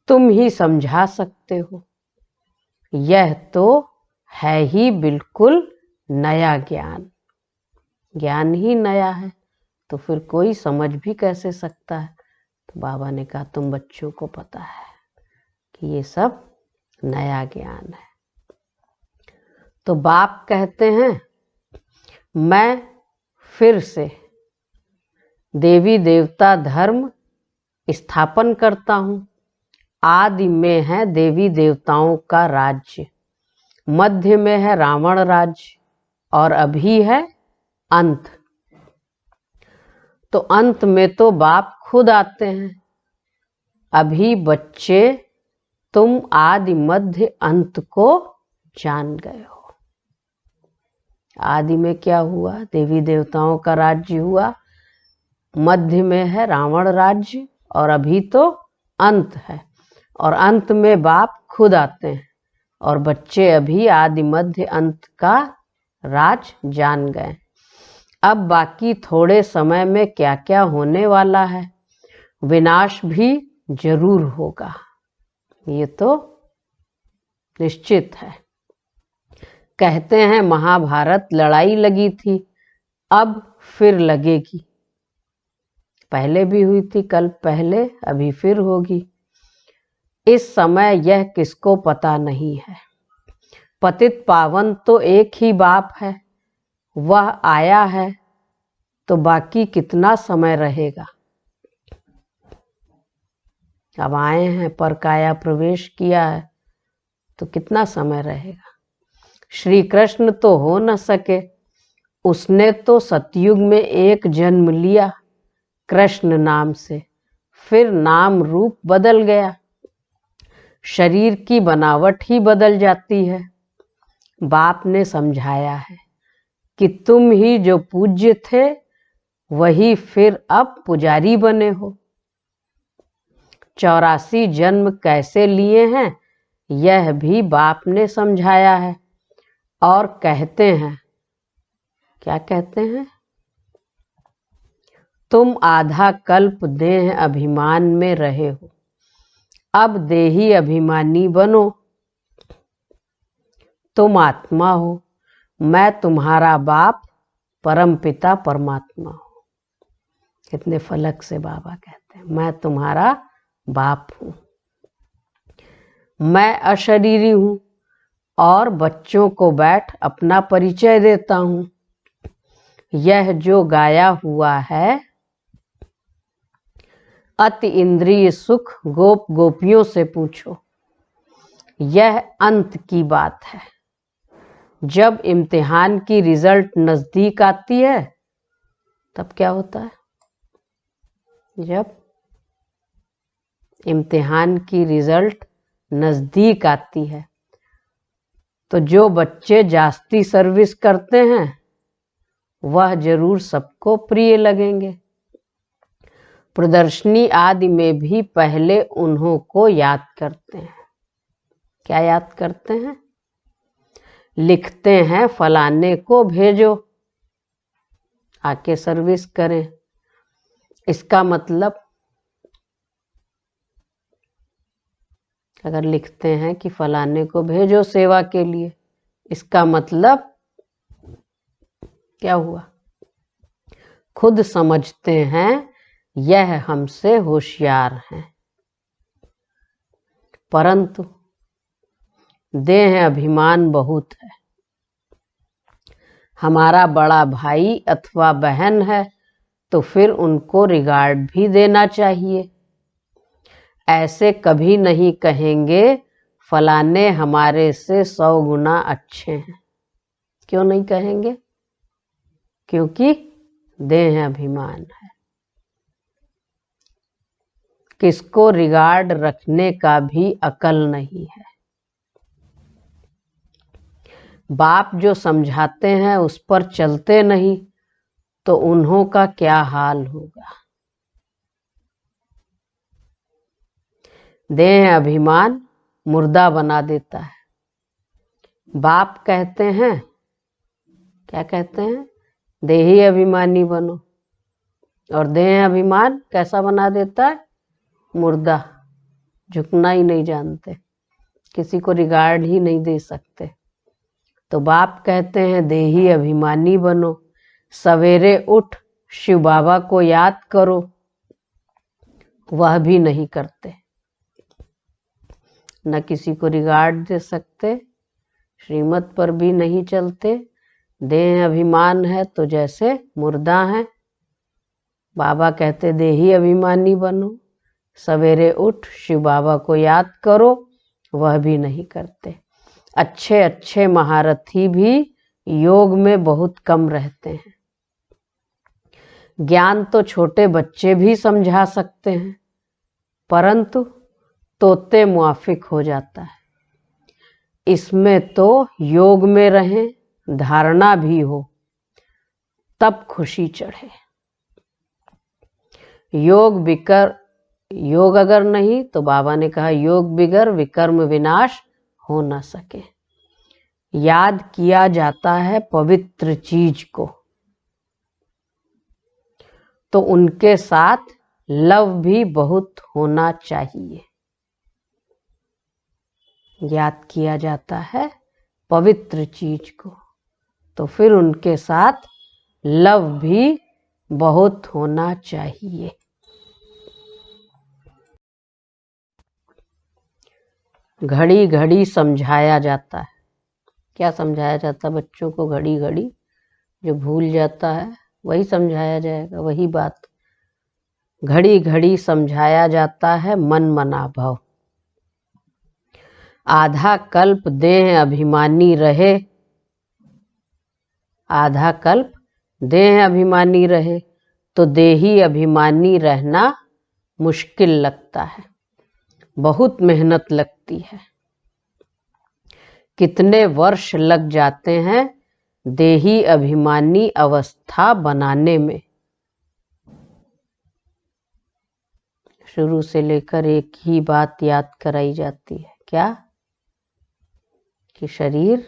C: तुम ही समझा सकते हो। यह तो है ही बिल्कुल नया ज्ञान। ज्ञान ही नया है तो फिर कोई समझ भी कैसे सकता है। तो बाबा ने कहा तुम बच्चों को पता है कि ये सब नया ज्ञान है। तो बाप कहते हैं मैं फिर से देवी देवता धर्म स्थापन करता हूँ। आदि में है देवी देवताओं का राज्य, मध्य में है रावण राज्य और अभी है अंत। तो अंत में तो बाप खुद आते हैं। अभी बच्चे तुम आदि मध्य अंत को जान गए हो। आदि में क्या हुआ, देवी देवताओं का राज्य हुआ, मध्य में है रावण राज्य और अभी तो अंत है। और अंत में बाप खुद आते हैं और बच्चे अभी आदि मध्य अंत का राज जान गए। अब बाकी थोड़े समय में क्या क्या होने वाला है। विनाश भी जरूर होगा, ये तो निश्चित है। कहते हैं महाभारत लड़ाई लगी थी, अब फिर लगेगी। पहले भी हुई थी, कल पहले, अभी फिर होगी। इस समय यह किसको पता नहीं है। पतित पावन तो एक ही बाप है, वह आया है तो बाकी कितना समय रहेगा। अब आए हैं, पर काया प्रवेश किया है तो कितना समय रहेगा। श्री कृष्ण तो हो न सके, उसने तो सतयुग में एक जन्म लिया कृष्ण नाम से, फिर नाम रूप बदल गया। शरीर की बनावट ही बदल जाती है। बाप ने समझाया है कि तुम ही जो पूज्य थे वही फिर अब पुजारी बने हो। 84 जन्म कैसे लिए हैं यह भी बाप ने समझाया है। और कहते हैं, क्या कहते हैं, तुम आधा कल्प देह अभिमान में रहे हो, अब देही अभिमानी बनो। तुम आत्मा हो, मैं तुम्हारा बाप परम पिता परमात्मा हूँ। कितने फलक से बाबा कहते हैं, मैं तुम्हारा बाप हूँ। मैं अशरीरी हूँ और बच्चों को बैठ अपना परिचय देता हूँ। यह जो गाया हुआ है अति इंद्रिय सुख गोप गोपियों से पूछो, यह अंत की बात है। जब इम्तिहान की रिजल्ट नजदीक आती है तब क्या होता है। जब इम्तिहान की रिजल्ट नजदीक आती है तो जो बच्चे जास्ती सर्विस करते हैं वह जरूर सबको प्रिय लगेंगे। प्रदर्शनी आदि में भी पहले उन्हों को याद करते हैं। क्या याद करते हैं? लिखते हैं फलाने को भेजो, आके सर्विस करें। इसका मतलब अगर लिखते हैं कि फलाने को भेजो सेवा के लिए, इसका मतलब क्या हुआ? खुद समझते हैं यह हमसे होशियार हैं, परंतु देह अभिमान बहुत है। हमारा बड़ा भाई अथवा बहन है तो फिर उनको रिगार्ड भी देना चाहिए। ऐसे कभी नहीं कहेंगे फलाने हमारे से 100 गुना अच्छे हैं। क्यों नहीं कहेंगे? क्योंकि देह अभिमान है। किसको रिगार्ड रखने का भी अकल नहीं है। बाप जो समझाते हैं उस पर चलते नहीं तो उन्हों का क्या हाल होगा। देह अभिमान मुर्दा बना देता है। बाप कहते हैं, क्या कहते हैं? देही अभिमानी बनो, और देह अभिमान कैसा बना देता है? मुर्दा, झुकना ही नहीं जानते, किसी को रिगार्ड ही नहीं दे सकते। तो बाप कहते हैं देही अभिमानी बनो, सवेरे उठ शिव बाबा को याद करो, वह भी नहीं करते। न किसी को रिगार्ड दे सकते, श्रीमत पर भी नहीं चलते। देह अभिमान है तो जैसे मुर्दा है। बाबा कहते देही अभिमानी बनो, सवेरे उठ शिव बाबा को याद करो, वह भी नहीं करते। अच्छे अच्छे महारथी भी योग में बहुत कम रहते हैं। ज्ञान तो छोटे बच्चे भी समझा सकते हैं, परंतु तोते मुआफिक हो जाता है। इसमें तो योग में रहें, धारणा भी हो, तब खुशी चढ़े। योग अगर नहीं तो बाबा ने कहा योग बिगर विकर्म विनाश हो न सके। याद किया जाता है पवित्र चीज को, तो उनके साथ लव भी बहुत होना चाहिए। याद किया जाता है पवित्र चीज को, तो फिर उनके साथ लव भी बहुत होना चाहिए। घड़ी घड़ी समझाया जाता है। क्या समझाया जाता है बच्चों को? घड़ी घड़ी जो भूल जाता है वही समझाया जाएगा, वही बात। घड़ी घड़ी समझाया जाता है मन मना भव। आधा कल्प देह अभिमानी रहे, आधा कल्प देह अभिमानी रहे तो देही अभिमानी रहना मुश्किल लगता है, बहुत मेहनत लगती है। कितने वर्ष लग जाते हैं देही अभिमानी अवस्था बनाने में। शुरू से लेकर एक ही बात याद कराई जाती है, क्या? कि शरीर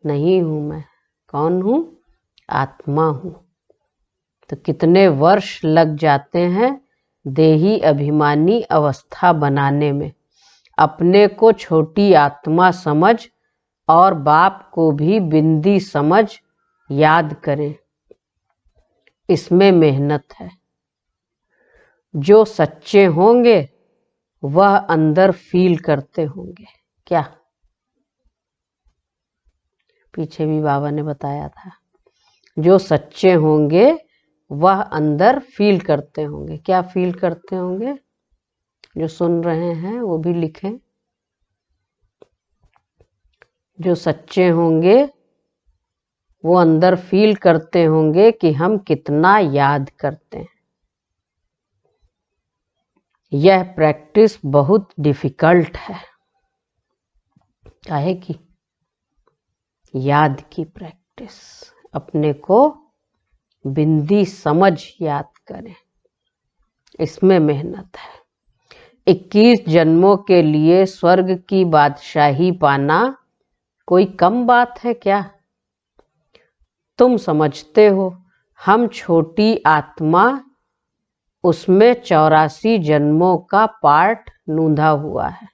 C: नहीं हूं मैं, कौन हूं? आत्मा हूं। तो कितने वर्ष लग जाते हैं देही अभिमानी अवस्था बनाने में। अपने को छोटी आत्मा समझ और बाप को भी बिंदी समझ याद करें, इसमें मेहनत है। जो सच्चे होंगे वह अंदर फील करते होंगे। क्या? पीछे भी बाबा ने बताया था, जो सच्चे होंगे वह अंदर फील करते होंगे। क्या फील करते होंगे? जो सुन रहे हैं वो भी लिखें। जो सच्चे होंगे वो अंदर फील करते होंगे कि हम कितना याद करते हैं। यह प्रैक्टिस बहुत डिफिकल्ट है। काहे की? याद की प्रैक्टिस, अपने को बिंदी समझ याद करें, इसमें मेहनत है। 21 जन्मों के लिए स्वर्ग की बादशाही पाना कोई कम बात है क्या? तुम समझते हो हम छोटी आत्मा, उसमें 84 जन्मों का पार्ट नूंधा हुआ है।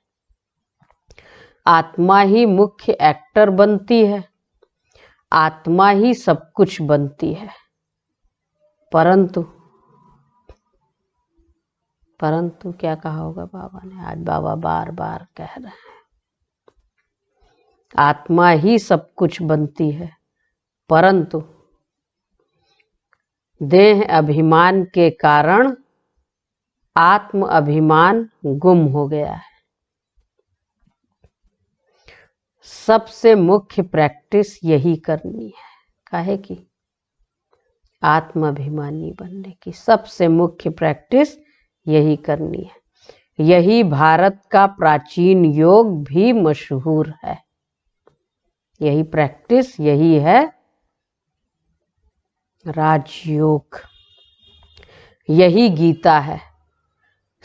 C: आत्मा ही मुख्य एक्टर बनती है, आत्मा ही सब कुछ बनती है। परंतु क्या कहा होगा बाबा ने? आज बाबा बार बार कह रहे हैं, आत्मा ही सब कुछ बनती है, परंतु देह अभिमान के कारण आत्म अभिमान गुम हो गया है। सबसे मुख्य प्रैक्टिस यही करनी है, काहे की? आत्म अभिमानी बनने की सबसे मुख्य प्रैक्टिस यही करनी है। यही भारत का प्राचीन योग भी मशहूर है। यही प्रैक्टिस, यही है राजयोग, यही गीता है।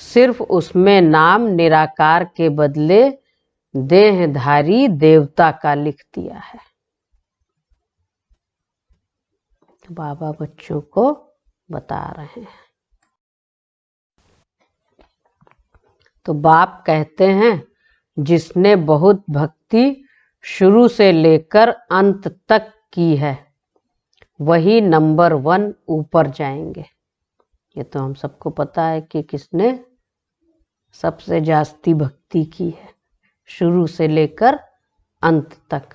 C: सिर्फ उसमें नाम निराकार के बदले देहधारी देवता का लिख दिया है। बाबा बच्चों को बता रहे हैं। तो बाप कहते हैं, जिसने बहुत भक्ति शुरू से लेकर अंत तक की है, वही नंबर 1 ऊपर जाएंगे। ये तो हम सबको पता है कि किसने सबसे जास्ती भक्ति की है, शुरू से लेकर अंत तक,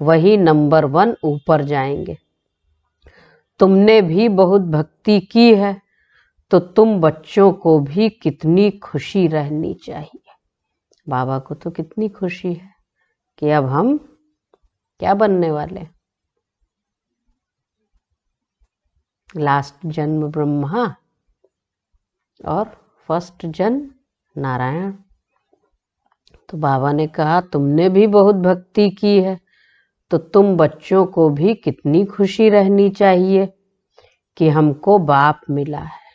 C: वही नंबर 1 ऊपर जाएंगे। तुमने भी बहुत भक्ति की है, तो तुम बच्चों को भी कितनी खुशी रहनी चाहिए। बाबा को तो कितनी खुशी है कि अब हम क्या बनने वाले? लास्ट जन्म ब्रह्मा और फर्स्ट जन्म नारायण। तो बाबा ने कहा, तुमने भी बहुत भक्ति की है, तो तुम बच्चों को भी कितनी खुशी रहनी चाहिए कि हमको बाप मिला है।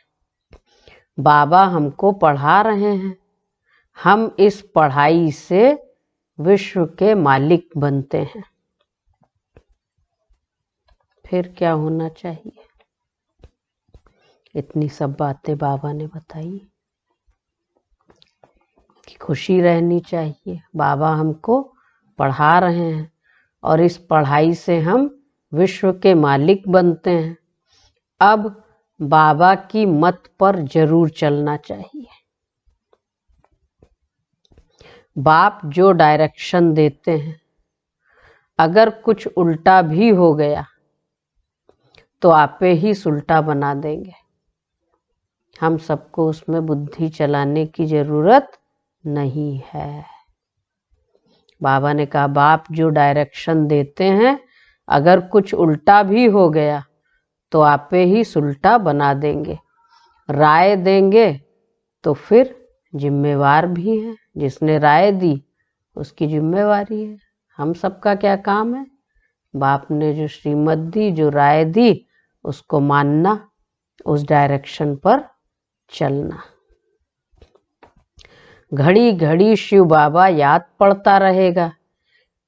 C: बाबा हमको पढ़ा रहे हैं, हम इस पढ़ाई से विश्व के मालिक बनते हैं। फिर क्या होना चाहिए? इतनी सब बातें बाबा ने बताई कि खुशी रहनी चाहिए। बाबा हमको पढ़ा रहे हैं और इस पढ़ाई से हम विश्व के मालिक बनते हैं। अब बाबा की मत पर जरूर चलना चाहिए। बाप जो डायरेक्शन देते हैं, अगर कुछ उल्टा भी हो गया तो आपे ही सुल्टा बना देंगे। हम सबको उसमें बुद्धि चलाने की जरूरत नहीं है। बाबा ने कहा, बाप जो डायरेक्शन देते हैं, अगर कुछ उल्टा भी हो गया तो आपे ही सुल्टा बना देंगे। राय देंगे तो फिर जिम्मेवार भी हैं। जिसने राय दी उसकी जिम्मेवारी है। हम सबका क्या काम है? बाप ने जो श्रीमत दी, जो राय दी, उसको मानना, उस डायरेक्शन पर चलना। घड़ी घड़ी शिव बाबा याद पड़ता रहेगा,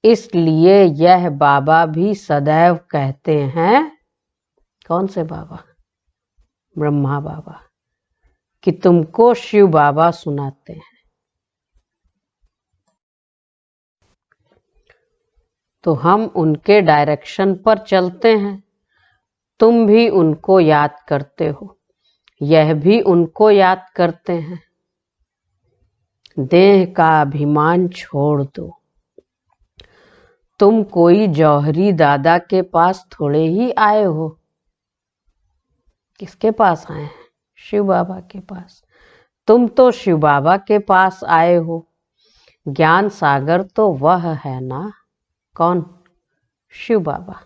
C: इसलिए यह बाबा भी सदैव कहते हैं, कौन से बाबा? ब्रह्मा बाबा, कि तुमको शिव बाबा सुनाते हैं। तो हम उनके डायरेक्शन पर चलते हैं। तुम भी उनको याद करते हो, यह भी उनको याद करते हैं। देह का अभिमान छोड़ दो। तुम कोई जौहरी दादा के पास थोड़े ही आए हो। किसके पास आए हैं? शिव बाबा के पास। तुम तो शिव बाबा के पास आए हो। ज्ञान सागर तो वह है ना। कौन? शिव बाबा।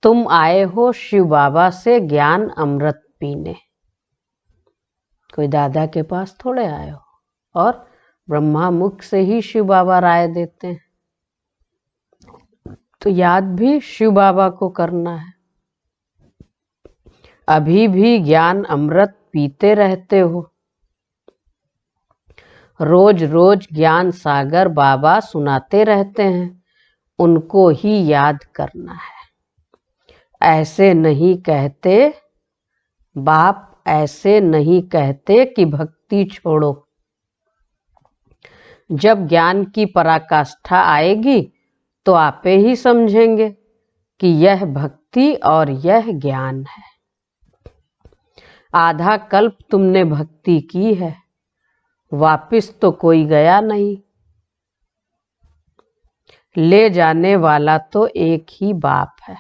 C: तुम आए हो शिव बाबा से ज्ञान अमृत पीने। कोई दादा के पास थोड़े आए हो। और ब्रह्मा मुख से ही शिव बाबा राय देते हैं। तो याद भी शिव बाबा को करना है। अभी भी ज्ञान अमृत पीते रहते हो, रोज रोज ज्ञान सागर बाबा सुनाते रहते हैं, उनको ही याद करना है। ऐसे नहीं कहते बाप, ऐसे नहीं कहते कि भक्ति छोड़ो। जब ज्ञान की पराकाष्ठा आएगी तो आपे ही समझेंगे कि यह भक्ति और यह ज्ञान है। आधा कल्प तुमने भक्ति की है, वापिस तो कोई गया नहीं। ले जाने वाला तो एक ही बाप है।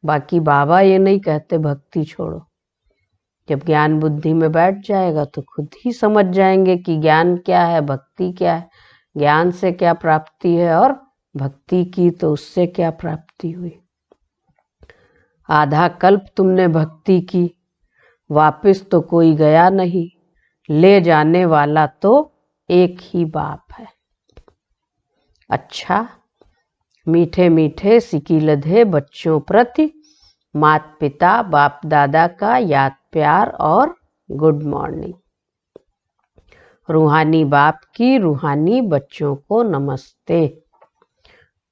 C: बाकी बाबा ये नहीं कहते भक्ति छोड़ो। जब ज्ञान बुद्धि में बैठ जाएगा तो खुद ही समझ जाएंगे कि ज्ञान क्या है, भक्ति क्या है, ज्ञान से क्या प्राप्ति है और भक्ति की तो उससे क्या प्राप्ति हुई। आधा कल्प तुमने भक्ति की, वापिस तो कोई गया नहीं। ले जाने वाला तो एक ही बाप है। अच्छा, मीठे मीठे सिकीलधे बच्चों प्रति माता पिता बाप दादा का याद प्यार और गुड मॉर्निंग। रूहानी बाप की रूहानी बच्चों को नमस्ते।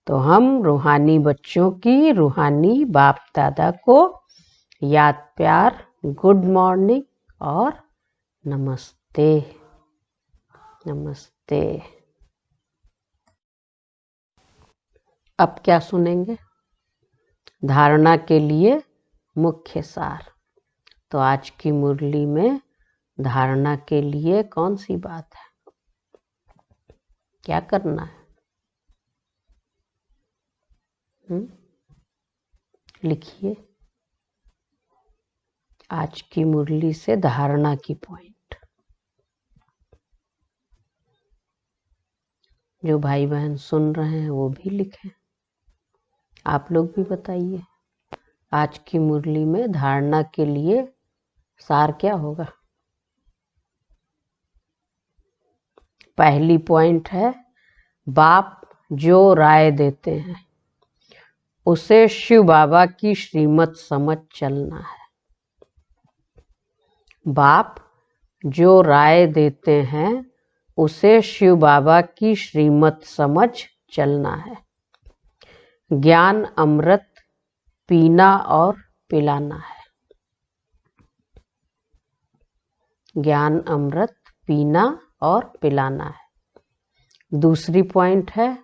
C: तो हम रूहानी बच्चों की रूहानी बाप दादा को याद प्यार, गुड मॉर्निंग और नमस्ते। नमस्ते। अब क्या सुनेंगे? धारणा के लिए मुख्य सार। तो आज की मुरली में धारणा के लिए कौन सी बात है, क्या करना है? लिखिए आज की मुरली से धारणा की पॉइंट। जो भाई बहन सुन रहे हैं वो भी लिखें। आप लोग भी बताइए आज की मुरली में धारणा के लिए सार क्या होगा। पहली पॉइंट है, बाप जो राय देते हैं उसे शिव बाबा की श्रीमत समझ चलना है। बाप जो राय देते हैं उसे शिव बाबा की श्रीमत समझ चलना है। ज्ञान अमृत पीना और पिलाना है। ज्ञान अमृत पीना और पिलाना है। दूसरी पॉइंट है,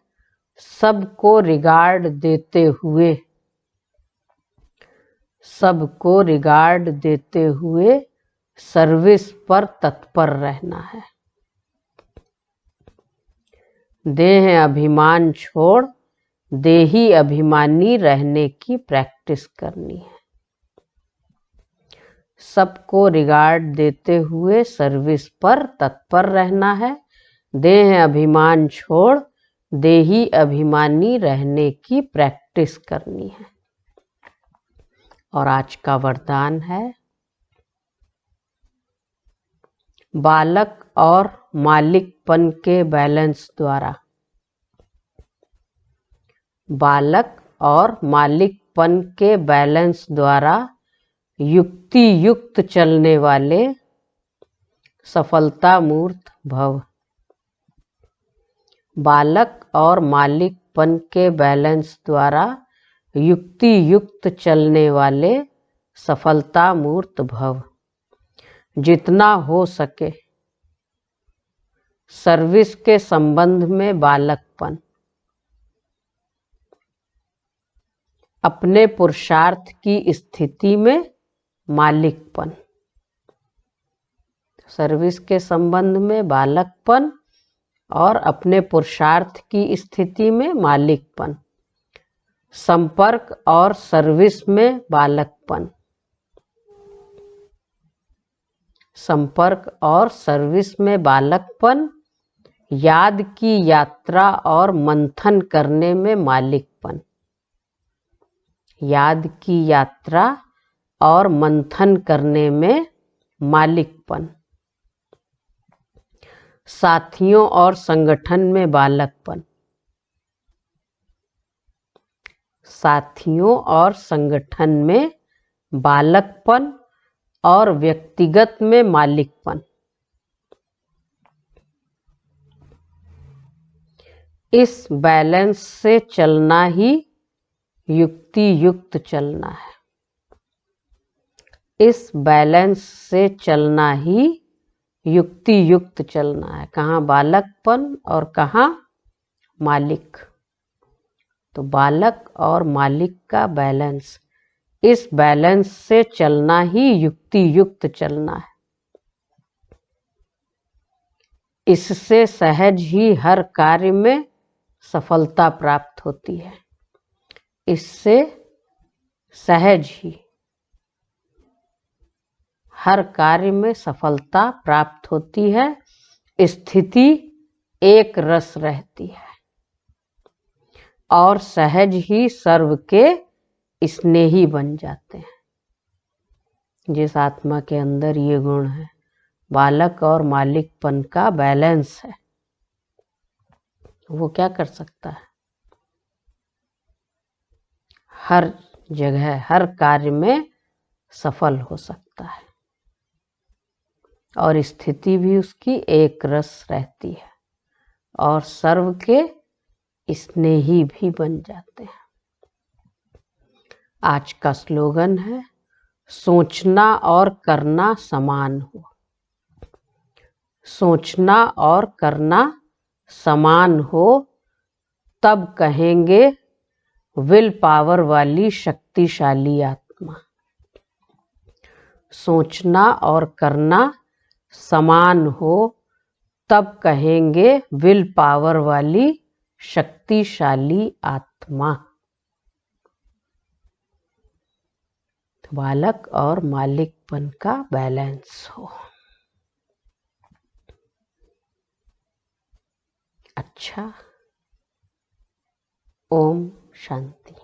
C: सबको रिगार्ड देते हुए, सबको रिगार्ड देते हुए सर्विस पर तत्पर रहना है। देह अभिमान छोड़ देही अभिमानी रहने की प्रैक्टिस करनी है। सबको रिगार्ड देते हुए सर्विस पर तत्पर रहना है। देह अभिमान छोड़ देही अभिमानी रहने की प्रैक्टिस करनी है। और आज का वरदान है, बालक और मालिकपन के बैलेंस द्वारा, बालक और मालिकपन के बैलेंस द्वारा युक्ति युक्त चलने वाले सफलता मूर्त भव। बालक और मालिकपन के बैलेंस द्वारा युक्ति युक्त चलने वाले सफलता मूर्त भव। जितना हो सके सर्विस के संबंध में बालकपन, अपने पुरुषार्थ की स्थिति में मालिकपन। सर्विस के संबंध में बालकपन और अपने पुरुषार्थ की स्थिति में मालिकपन। संपर्क और सर्विस में बालकपन। संपर्क और सर्विस में बालकपन। याद की यात्रा और मंथन करने में मालिकपन। याद की यात्रा और मंथन करने में मालिकपन। साथियों और संगठन में बालकपन। साथियों और संगठन में बालकपन और व्यक्तिगत में मालिकपन। इस बैलेंस से चलना ही युक्ति युक्त चलना है। इस बैलेंस से चलना ही युक्ति युक्त चलना है। कहाँ बालकपन और कहाँ मालिक। तो बालक और मालिक का बैलेंस, इस बैलेंस से चलना ही युक्ति युक्त चलना है। इससे सहज ही हर कार्य में सफलता प्राप्त होती है। इससे सहज ही हर कार्य में सफलता प्राप्त होती है। स्थिति एक रस रहती है और सहज ही सर्व के स्नेही बन जाते हैं। जिस आत्मा के अंदर ये गुण है, बालक और मालिकपन का बैलेंस है, वो क्या कर सकता है? हर जगह हर कार्य में सफल हो सकता है और स्थिति भी उसकी एक रस रहती है और सर्व के स्नेही भी बन जाते हैं। आज का स्लोगन है, सोचना और करना समान हो। सोचना और करना समान हो, तब कहेंगे विल पावर वाली शक्तिशाली आत्मा। सोचना और करना समान हो, तब कहेंगे विल पावर वाली शक्तिशाली आत्मा। बालक और मालिकपन का बैलेंस हो। अच्छा, ओम शांति।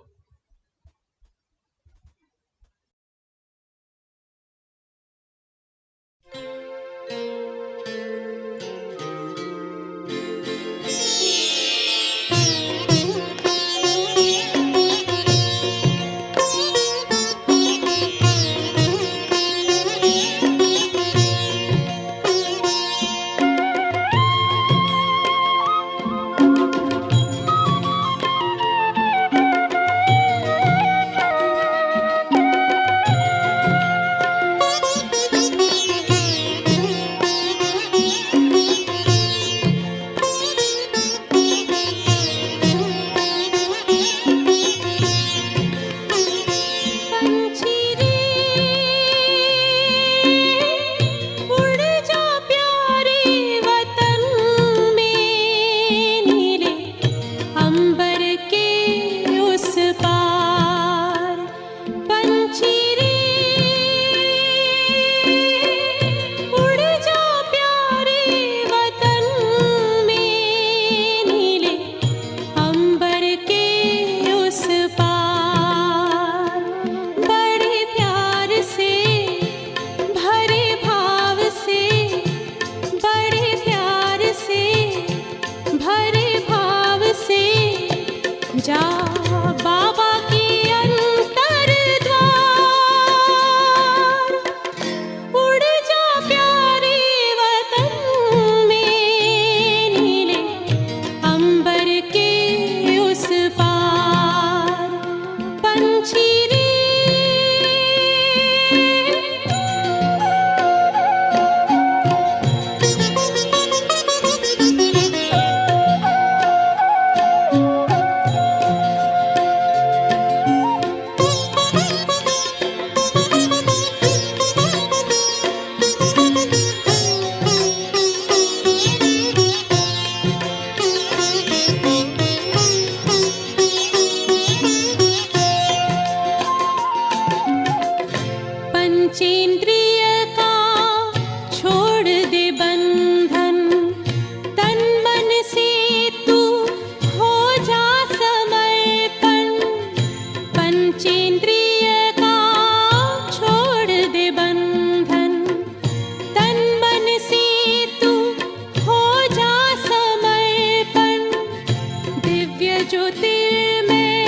D: ज्योतिर्मय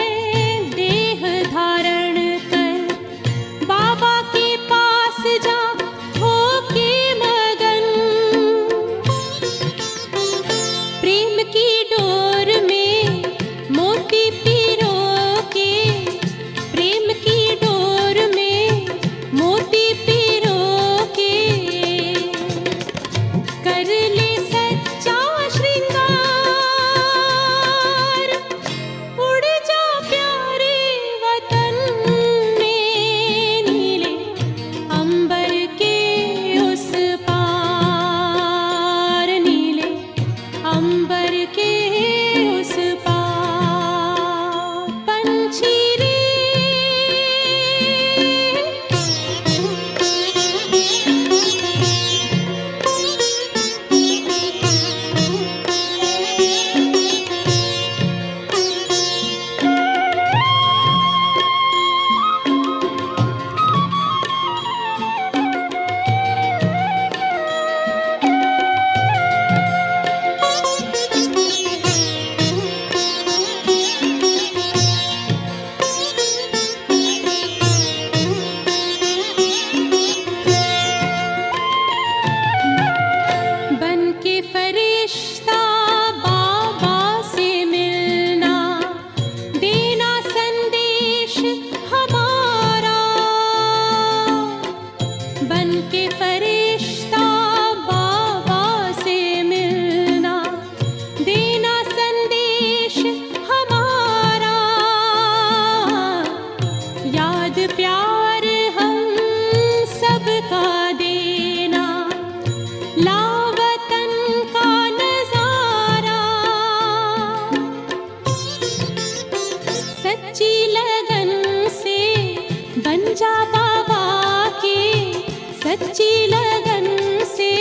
D: सच्ची लगन से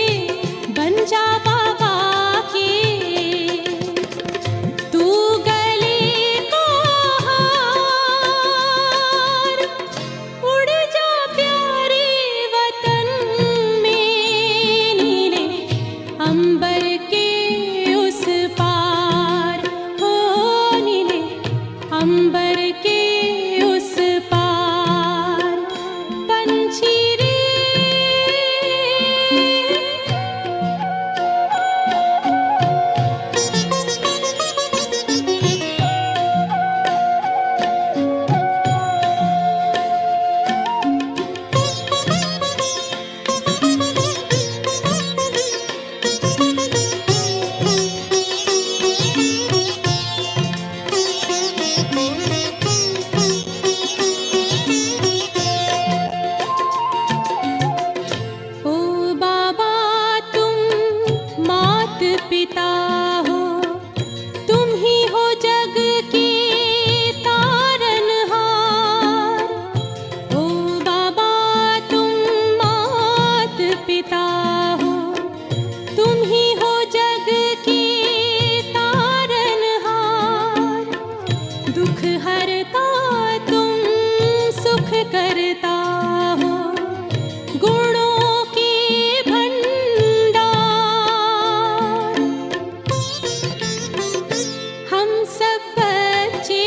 D: बन जा बाबा के, तू गले को हार, उड़ जा प्यारे वतन में, नीले अंबर के उस पार, हो नीले अंबर के उस पार। पंछी रे ओ बाबा तुम मात पिता हो, तुम ही हो जग के तारनहार। ओ बाबा तुम मात पिता हो, तुम ही हो जग के तारनहार। दुख हरता तुम सुख करता हो, गुणों के भंडार। हम सब बच्चे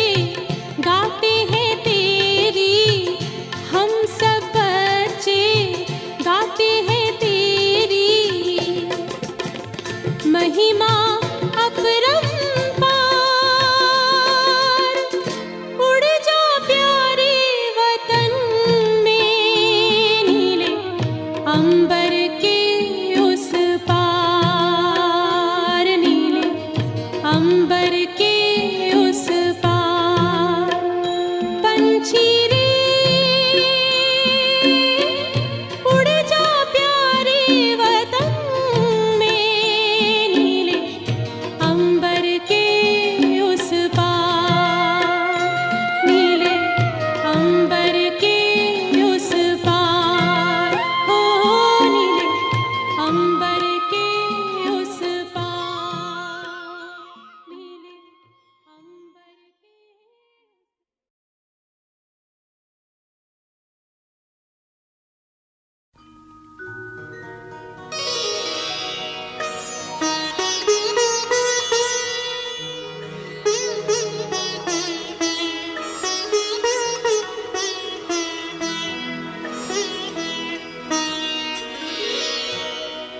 D: गाते हैं तेरी, हम सब बच्चे गाते हैं तेरी महिमा अपरंपार। उड़ जा प्यारे वतन में, नीले अंबर के उस पार, नीले अंबर के उस पार। पंछी रे उड़ जा प्यारे वतन में, नीले अंबर के उस पार, नीले अंबर के उस पार, हो नीले अंबर के उस पार, नीले अंबर के।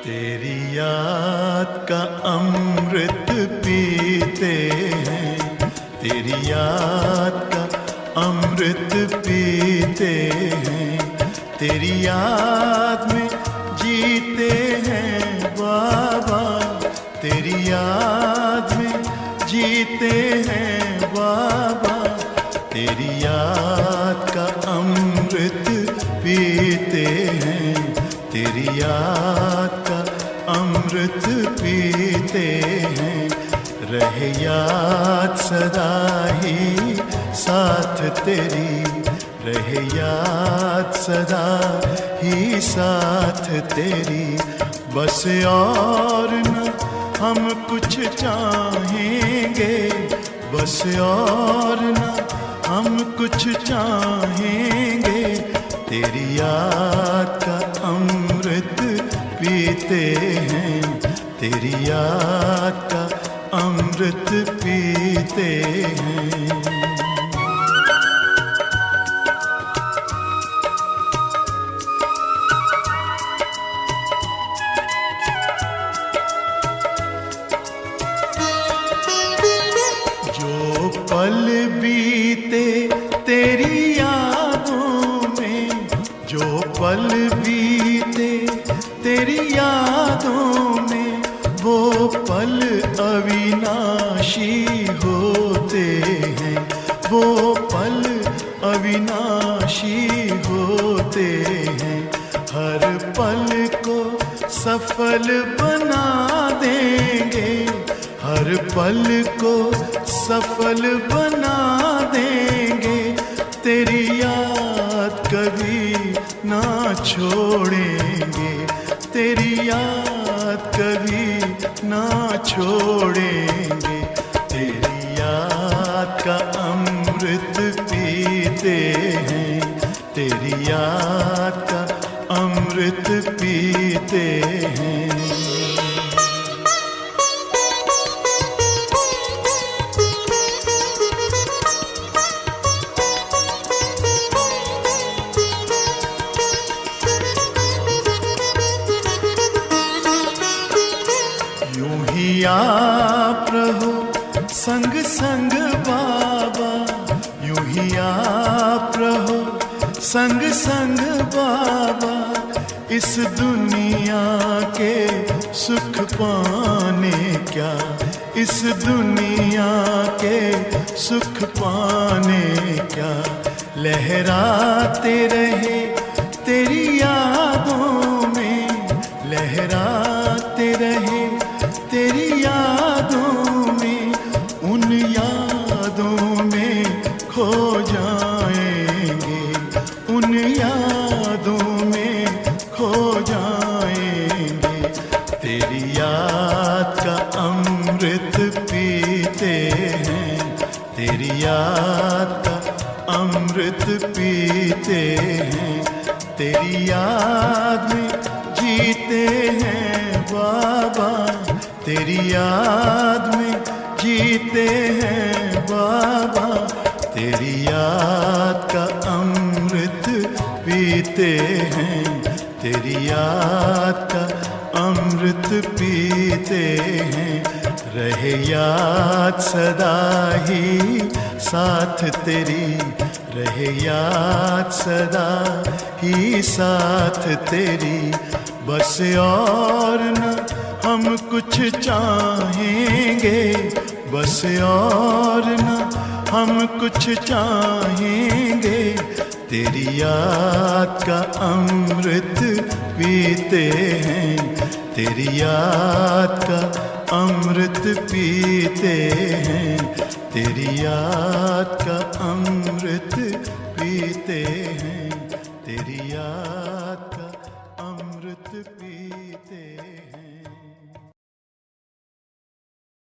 A: तेरी याद का अमृत पीते हैं, तेरी याद का अमृत पीते हैं, तेरी याद में जीते हैं बाबा, तेरी याद में जीते हैं बाबा, तेरी याद का अमृत पीते हैं, तेरी याद का अमृत पीते हैं। रहे याद सदा ही साथ तेरी, रहे याद सदा ही साथ तेरी। बस और न हम कुछ चाहेंगे, बस और न हम कुछ चाहेंगे, तेरी याद का अमृत पीते हैं, तेरी याद का अमृत पीते हैं। जो पल बीते तेरी यादों में, जो पल बीते तेरी यादों में, वो पल अविनाशी होते हैं, वो पल अविनाशी होते हैं। हर पल को सफल बना देंगे, हर पल को सफल बना देंगे, तेरी याद कभी ना छोड़ेंगे, तेरी याद कभी ना छोड़ेंगे, तेरी याद का अमृत पीते हैं, तेरी याद का अमृत पीते हैं। यूं ही आप रहो संग संग बाबा, यूं ही आप रहो संग संग बाबा, इस दुनिया के सुख पाने क्या, इस दुनिया के सुख पाने क्या, लहराते रहे तेरी यादों में, लहराते रहे तेरी यादों में, उन यादों में खो जाएंगे, उन यादों में खो जाएंगे, तेरी याद का अमृत पीते हैं, तेरी याद का अमृत पीते हैं, तेरी याद में जीते हैं बाबा, तेरी याद में जीते हैं बाबा, तेरी याद का अमृत पीते हैं, तेरी याद का अमृत पीते हैं। रहे याद सदा ही साथ तेरी, रहे याद सदा ही साथ तेरी, बस और न हम कुछ चाहेंगे, बस और न हम कुछ चाहेंगे, तेरी याद का अमृत पीते हैं, तेरी याद का अमृत पीते हैं, तेरी याद का अमृत पीते हैं, तेरी याद का अमृत पीते हैं।